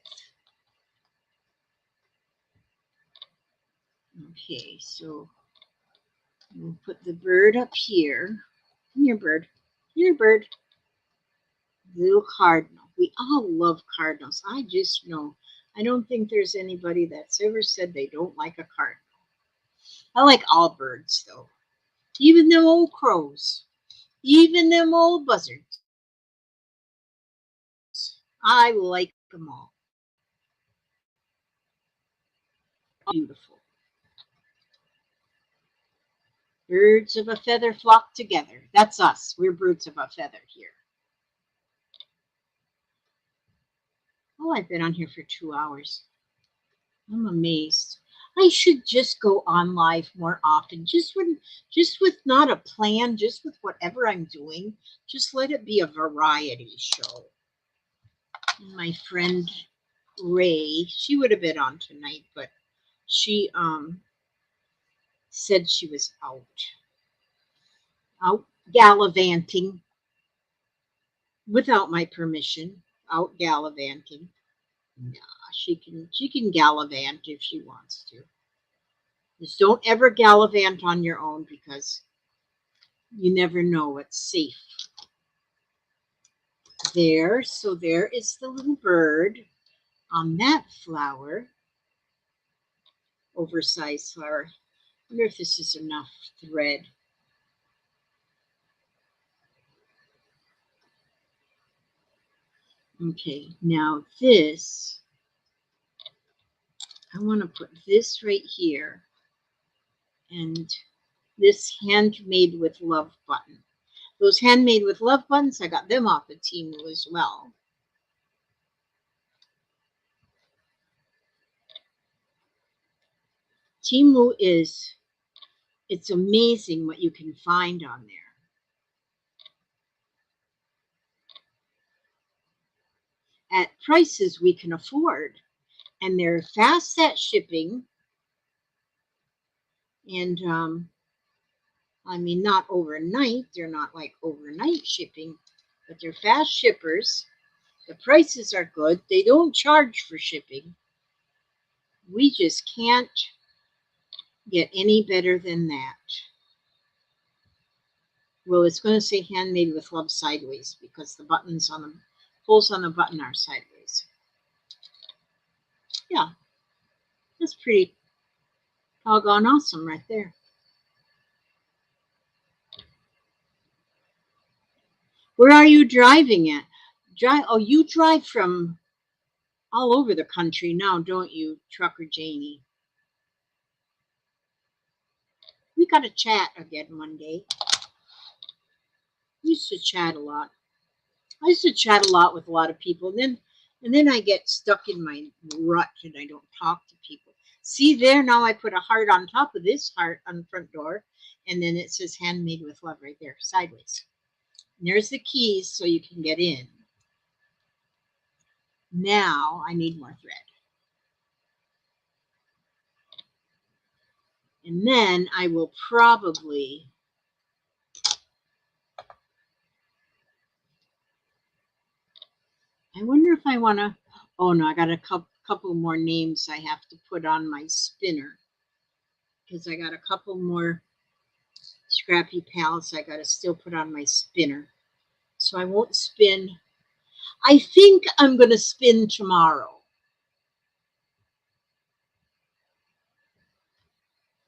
Okay, so we'll put the bird up here. Come here, bird. Here, bird. Little cardinal. We all love cardinals. I just know. I don't think there's anybody that's ever said they don't like a cardinal. I like all birds, though. Even them old crows. Even them old buzzards. I like them all. Beautiful. Birds of a feather flock together. That's us. We're birds of a feather here. Oh, I've been on here for 2 hours. I'm amazed. I should just go on live more often. Just with not a plan, just with whatever I'm doing. Just let it be a variety show. My friend Ray, she would have been on tonight, but she said she was out gallivanting without my permission, out gallivanting. Nah, she can gallivant if she wants to. Just don't ever gallivant on your own because you never know what's safe. There, so there is the little bird on that flower, oversized flower. I wonder if this is enough thread. Okay, now this, I want to put this right here and this handmade with love button. Those handmade with love buttons, I got them off of Temu as well. Temu it's amazing what you can find on there. At prices we can afford. And they're fast at shipping. And I mean, not overnight. They're not like overnight shipping, but they're fast shippers. The prices are good. They don't charge for shipping. We just can't get any better than that. Well, it's going to say handmade with love sideways because the buttons on the holes on the button are sideways. Yeah, that's pretty doggone awesome right there. Where are you driving at? Oh, you drive from all over the country now, don't you, Trucker Janie? We got to chat again one day. We used to chat a lot. I used to chat a lot with a lot of people, and then I get stuck in my rut and I don't talk to people. See there, now I put a heart on top of this heart on the front door, and then it says handmade with love right there, sideways. And there's the keys so you can get in. Now I need more thread. And then I will probably I wonder if I want to. Oh no, I got a couple more names I have to put on my spinner because I got a couple more scratch Scrappy Pals I got to still put on my spinner. So I won't spin. I think I'm going to spin tomorrow.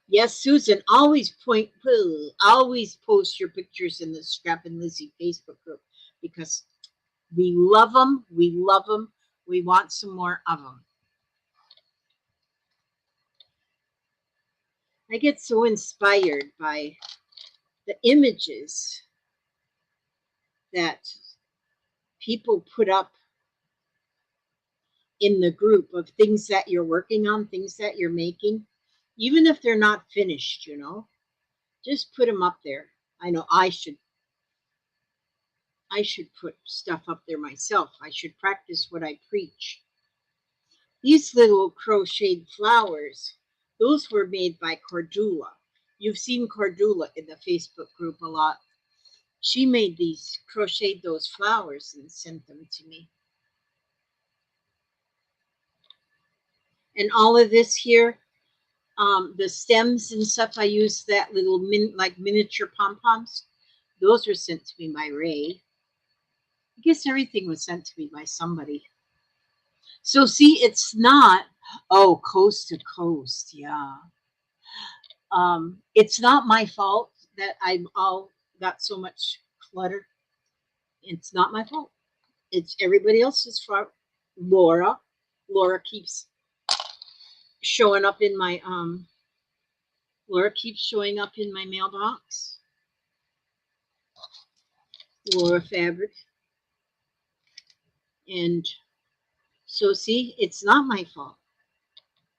Yes, Susan, always post your pictures in the Scrap and Lizzie Facebook group because we love them. We love them. We want some more of them. I get so inspired by the images that people put up in the group of things that you're working on, things that you're making, even if they're not finished, just put them up there. I know I should put stuff up there myself. I should practice what I preach. These little crocheted flowers, those were made by Cordula. You've seen Cordula in the Facebook group a lot. She made crocheted those flowers and sent them to me. And all of this here, the stems and stuff, I use that little like miniature pom-poms. Those were sent to me by Ray. I guess everything was sent to me by somebody. So see, it's not, oh, coast to coast, yeah. It's not my fault that I've all got so much clutter. It's not my fault. It's everybody else's fault. Laura keeps showing up in my mailbox. Laura Fabric. And so see, it's not my fault.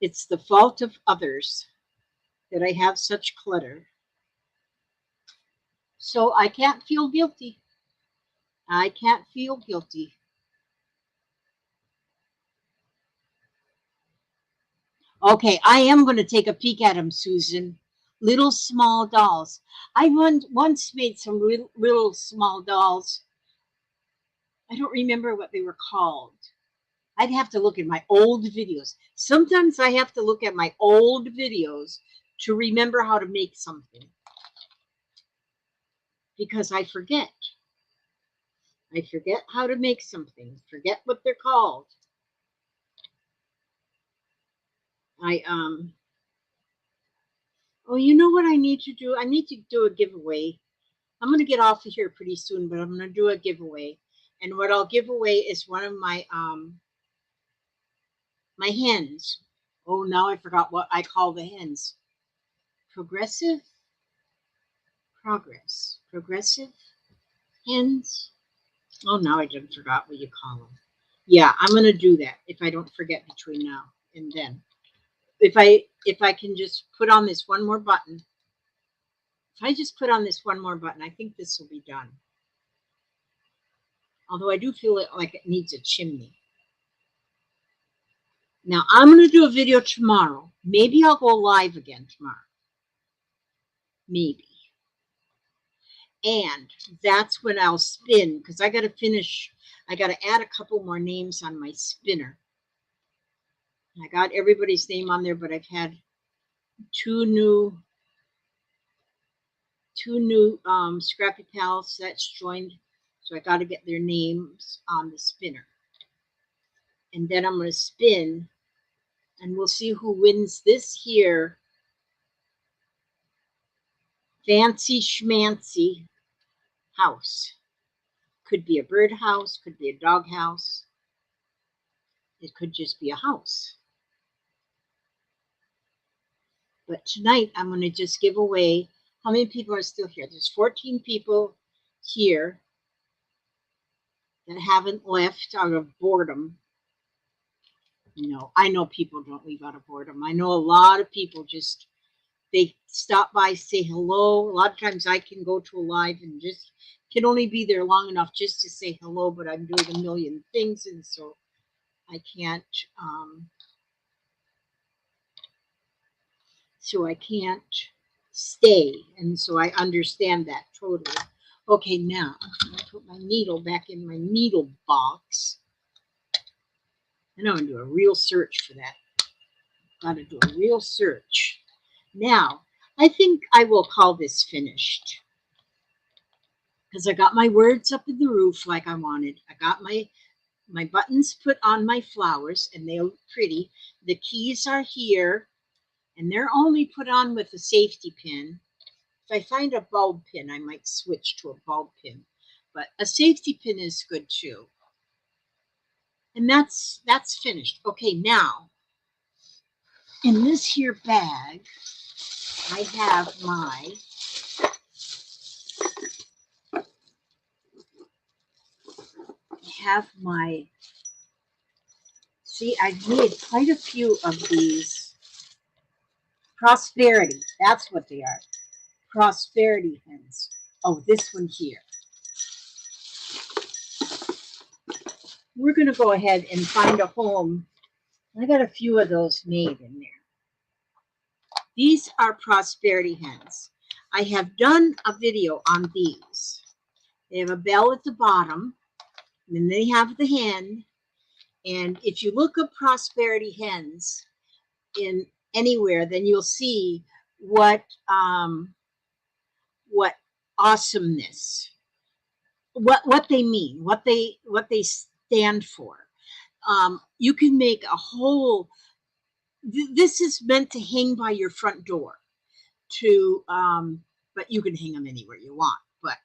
It's the fault of others that I have such clutter. So I can't feel guilty. I can't feel guilty. Okay, I am going to take a peek at them, Susan. Little small dolls. I once made some little small dolls. I don't remember what they were called. I'd have to look at my old videos. Sometimes I have to look at my old videos to remember how to make something. Because I forget. I forget how to make something. Forget what they're called. Oh, you know what I need to do? I need to do a giveaway. I'm going to get off of here pretty soon, but I'm going to do a giveaway. And what I'll give away is one of my my hens. Oh, now I forgot what I call the hens. Progressive hens. Oh, now I just forgot what you call them. Yeah, I'm going to do that if I don't forget between now and then. If I can just put on this one more button. If I just put on this one more button, I think this will be done. Although I do feel like it needs a chimney. Now, I'm going to do a video tomorrow. Maybe I'll go live again tomorrow. Maybe. And that's when I'll spin, because I got to finish. I got to add a couple more names on my spinner. I got everybody's name on there, but I've had two new Scrappy Pals that's joined. So I got to get their names on the spinner. And then I'm going to spin, and we'll see who wins this here fancy schmancy house. Could be a bird house, could be a dog house. It could just be a house. But tonight I'm going to just give away, how many people are still here? There's 14 people here that haven't left out of boredom. No, I know people don't leave out of boredom. I know a lot of people just, they stop by, say hello. A lot of times I can go to a live and just can only be there long enough just to say hello, but I'm doing a million things, and so I can't stay, and so I understand that totally. Okay, now I'm going to put my needle back in my needle box, and I'm going to do a real search for that. Got to do a real search. Now, I think I will call this finished because I got my words up in the roof like I wanted. I got my buttons put on my flowers and they look pretty. The keys are here and they're only put on with a safety pin. If I find a bulb pin, I might switch to a bulb pin, but a safety pin is good too. And that's finished. Okay, now in this here bag, I have my see, I've made quite a few of these prosperity. That's what they are. Prosperity hens. Oh, this one here. We're going to go ahead and find a home. I got a few of those made in there. These are prosperity hens. I have done a video on these. They have a bell at the bottom, and then they have the hen. And if you look up prosperity hens in anywhere, then you'll see what awesomeness, what they mean, what they stand for. You can make a whole. This is meant to hang by your front door. But you can hang them anywhere you want. But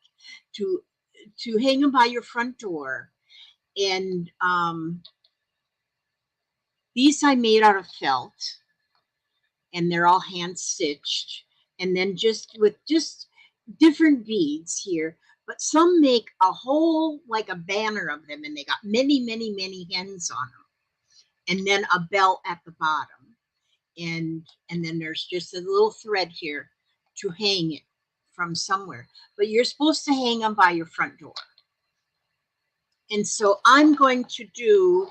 to hang them by your front door, and these I made out of felt, and they're all hand stitched, and then just with just different beads here. But some make a whole like a banner of them, and they got many, many, many hens on them, and then a bell at the bottom, and then there's just a little thread here to hang it from somewhere. But you're supposed to hang them by your front door. And so I'm going to do,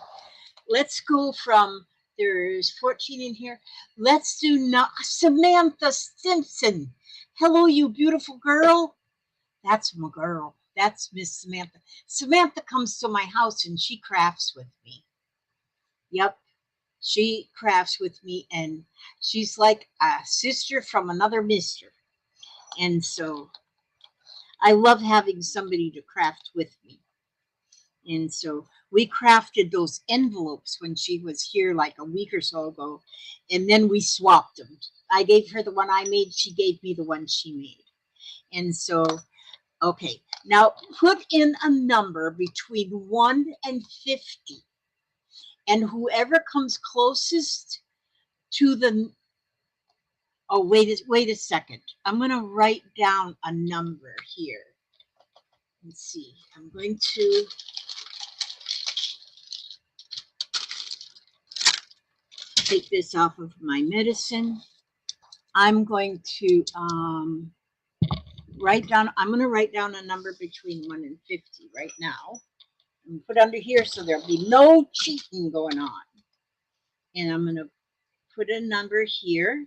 let's go from, there's 14 in here. Let's do not, Samantha Simpson. Hello, you beautiful girl. That's my girl. That's Miss Samantha. Samantha comes to my house and she crafts with me. Yep, she crafts with me, and she's like a sister from another mister. And so I love having somebody to craft with me. And so we crafted those envelopes when she was here like a week or so ago, and then we swapped them. I gave her the one I made, she gave me the one she made. And so, okay, now put in a number between 1 and 50, and whoever comes closest to the, oh, wait a second. I'm going to write down a number here. Let's see. I'm going to take this off of my medicine. I'm going to I'm going to write down a number between 1 and 50 right now. I'm put under here so there'll be no cheating going on. And I'm going to put a number here,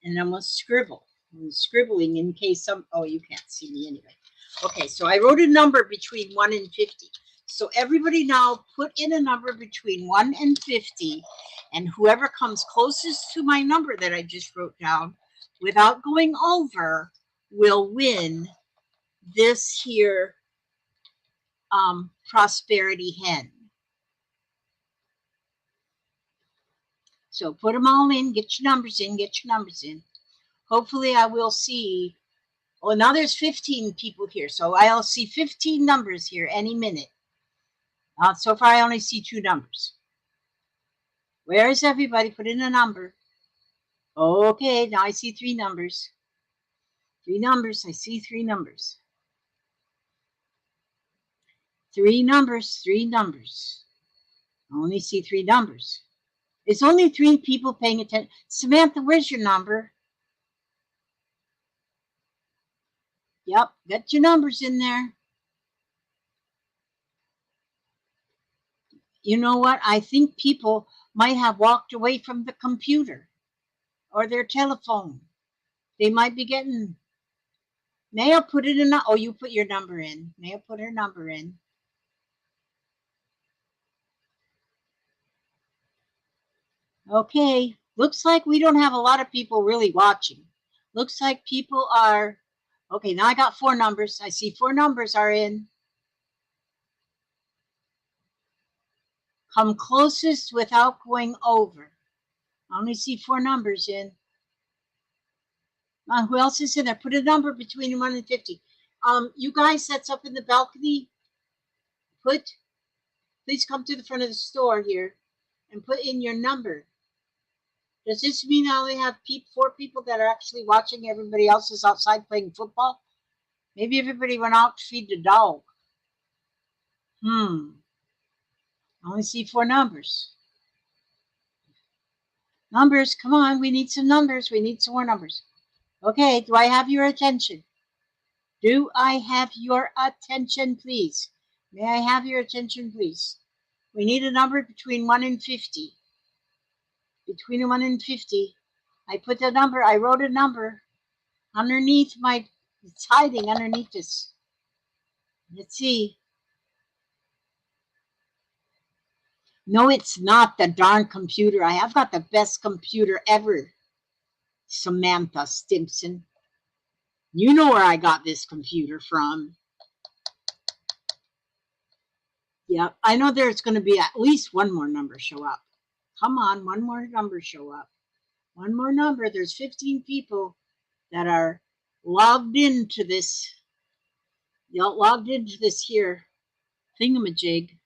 and I'm going to scribble. I'm scribbling in case oh, you can't see me anyway. Okay, so I wrote a number between 1 and 50. So everybody now put in a number between 1 and 50, and whoever comes closest to my number that I just wrote down without going over will win this here prosperity hen. So put them all in, get your numbers in, get your numbers in. Hopefully I will see, well, now there's 15 people here, so I'll see 15 numbers here any minute. So far I only see 2 numbers. Where is everybody? Put in a number. Okay, now I see 3 numbers. 3 numbers, I see 3 numbers. 3 numbers, 3 numbers. I only see 3 numbers. It's only 3 people paying attention. Samantha, where's your number? Yep, get your numbers in there. You know what? I think people might have walked away from the computer or their telephone. They might be getting. Mail, put it in. Oh, you put your number in. Mail, put her number in. Okay, looks like we don't have a lot of people really watching. Looks like people are, okay, now I got 4 numbers. I see 4 numbers are in. Come closest without going over. I only see 4 numbers in. Who else is in there? Put a number between 1 and 50. You guys that's up in the balcony, please come to the front of the store here and put in your number. Does this mean I only have 4 people that are actually watching? Everybody else is outside playing football? Maybe everybody went out to feed the dog. I only see 4 numbers. Numbers, come on, we need some numbers. We need some more numbers. Okay, do I have your attention? Do I have your attention, please? May I have your attention, please? We need a number between 1 and 50. Between 1 and 50. I put the number, I wrote a number underneath my, it's hiding underneath this. Let's see. No, it's not the darn computer. I have got the best computer ever, Samantha Stimson. You know where I got this computer from. Yep, I know there's going to be at least one more number show up. Come on, one more number show up. One more number. There's 15 people that are logged into this. Logged into this here thingamajig.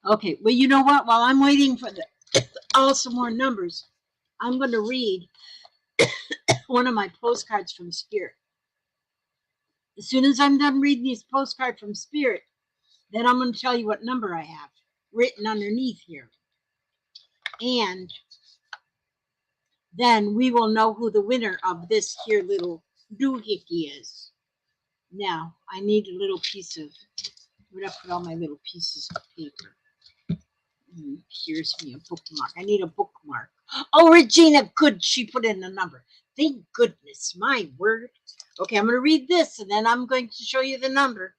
Okay, well, you know what? While I'm waiting for some more numbers, I'm going to read one of my postcards from Spirit. As soon as I'm done reading these postcards from Spirit, then I'm going to tell you what number I have written underneath here. And then we will know who the winner of this here little doohickey is. Now, I need a little piece of, where did I put all my little pieces of paper? Here's me a bookmark. I need a bookmark. Oh, Regina, good. She put in a number. Thank goodness, my word. Okay, I'm going to read this, and then I'm going to show you the number.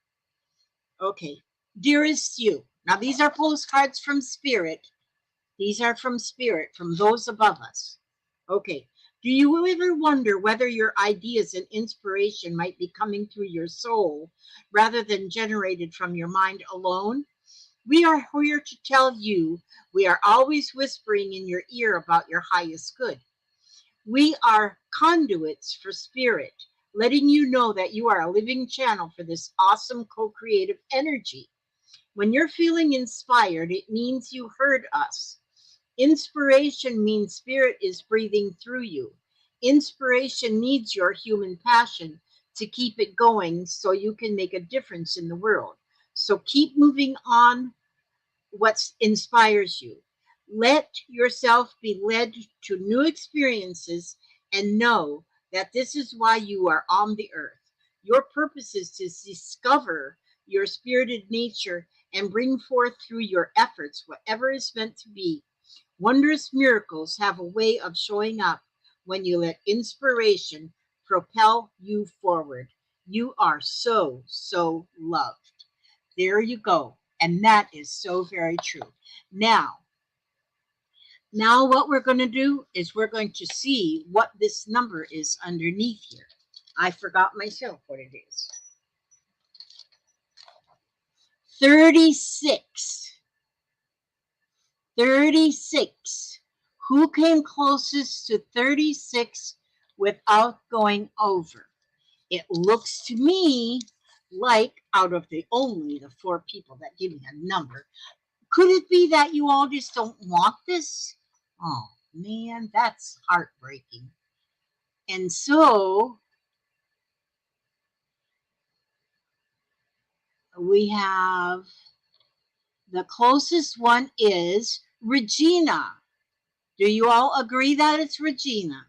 Okay, dearest you. Now, these are postcards from Spirit. These are from Spirit, from those above us. Okay, do you ever wonder whether your ideas and inspiration might be coming through your soul rather than generated from your mind alone? We are here to tell you we are always whispering in your ear about your highest good. We are conduits for Spirit, letting you know that you are a living channel for this awesome co-creative energy. When you're feeling inspired, it means you heard us. Inspiration means Spirit is breathing through you. Inspiration needs your human passion to keep it going so you can make a difference in the world. So keep moving on what inspires you. Let yourself be led to new experiences and know that this is why you are on the earth. Your purpose is to discover your spirited nature and bring forth through your efforts whatever is meant to be. Wondrous miracles have a way of showing up when you let inspiration propel you forward. You are so, so loved. There you go. And that is so very true. Now what we're going to do is we're going to see what this number is underneath here. I forgot myself what it is. 36. 36. Who came closest to 36 without going over? It looks to me like out of the 4 people that give me a number, could it be that you all just don't want this? Oh, man, that's heartbreaking. And so we have the closest one is Regina. Do you all agree that it's Regina?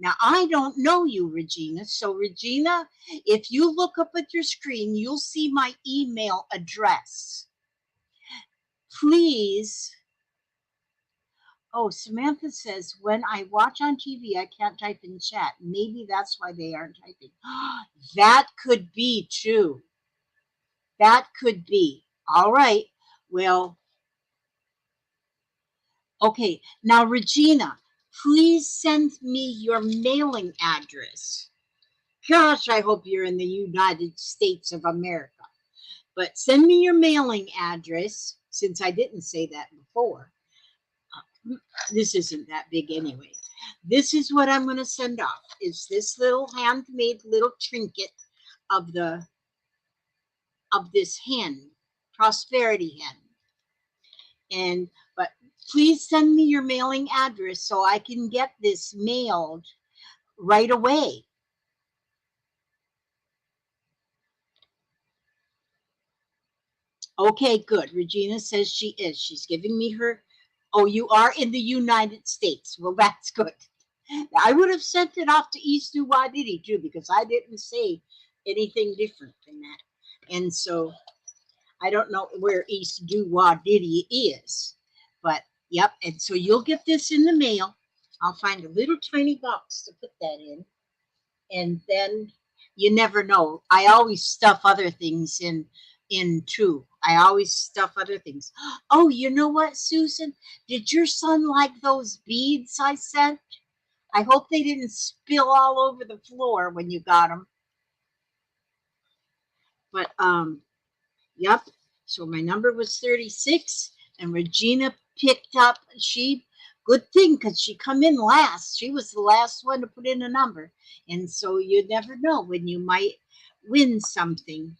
Now, I don't know you, Regina. So, Regina, if you look up at your screen, you'll see my email address. Please. Oh, Samantha says, when I watch on TV, I can't type in chat. Maybe that's why they aren't typing. That could be true. That could be. All right. Well, okay. Now, Regina, please send me your mailing address. Gosh, I hope you're in the United States of America. But send me your mailing address, since I didn't say that before. This isn't that big anyway. This is what I'm going to send off. Is this little handmade little trinket of this hen, prosperity hen. And but please send me your mailing address so I can get this mailed right away. Okay, good. Regina says she is. She's giving me her. Oh, you are in the United States. Well, that's good. I would have sent it off to East New Wadidi too, because I didn't say anything different than that. And so I don't know where East New Wadidi is, but yep. And so you'll get this in the mail. I'll find a little tiny box to put that in, and then you never know. I always stuff other things in too. I always stuff other things. Oh, you know what, Susan? Did your son like those beads I sent? I hope they didn't spill all over the floor when you got them. But yep. So my number was 36, and Regina picked up. Good thing, because she come in last. She was the last one to put in a number, and so you never know when you might win something.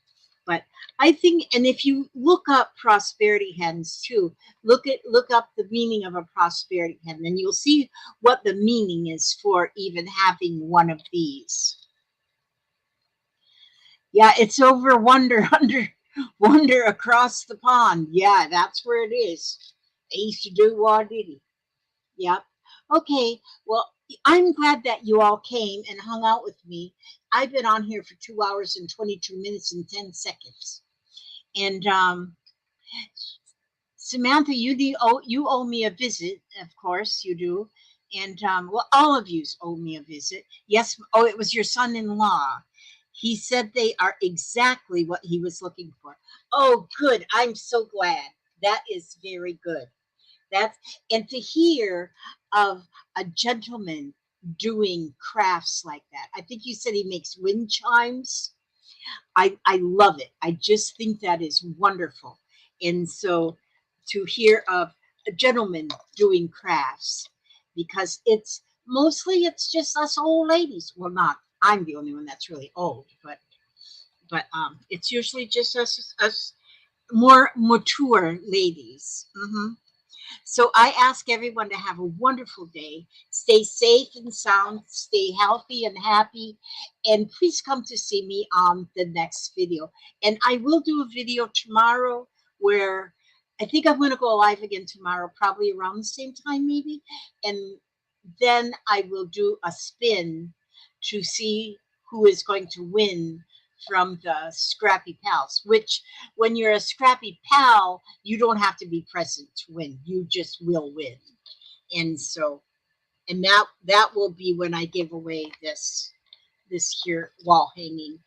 But I think, and if you look up prosperity hens too, look up the meaning of a prosperity hen, and you'll see what the meaning is for even having one of these. Yeah, it's over Wonder across the pond. Yeah, that's where it is. I used to do Wadidi. Yep. Okay. Well, I'm glad that you all came and hung out with me. I've been on here for 2 hours and 22 minutes and 10 seconds. And Samantha, you owe me a visit, of course you do. And well, all of you owe me a visit. Yes. Oh, it was your son-in-law. He said they are exactly what he was looking for. Oh, good. I'm so glad. That is very good. That's and to hear of a gentleman doing crafts like that. I think you said he makes wind chimes. I love it. I just think that is wonderful. And so to hear of a gentleman doing crafts, because it's just us old ladies. Well, not I'm the only one that's really old, but it's usually just us more mature ladies. So I ask everyone to have a wonderful day. Stay safe and sound, stay healthy and happy, and please come to see me on the next video. And I will do a video tomorrow where I think I'm going to go live again tomorrow, probably around the same time maybe. And then I will do a spin to see who is going to win from the Scrappy Pals, which when you're a Scrappy Pal, you don't have to be present to win. You just will win. And so, and that will be when I give away this here wall hanging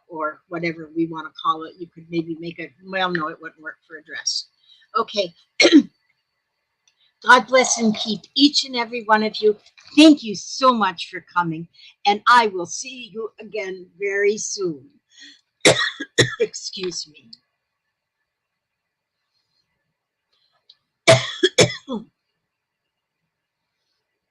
or whatever we want to call it. You could maybe make a, well, no, it wouldn't work for a dress. Okay. God bless and keep each and every one of you. Thank you so much for coming. And I will see you again very soon. Excuse me.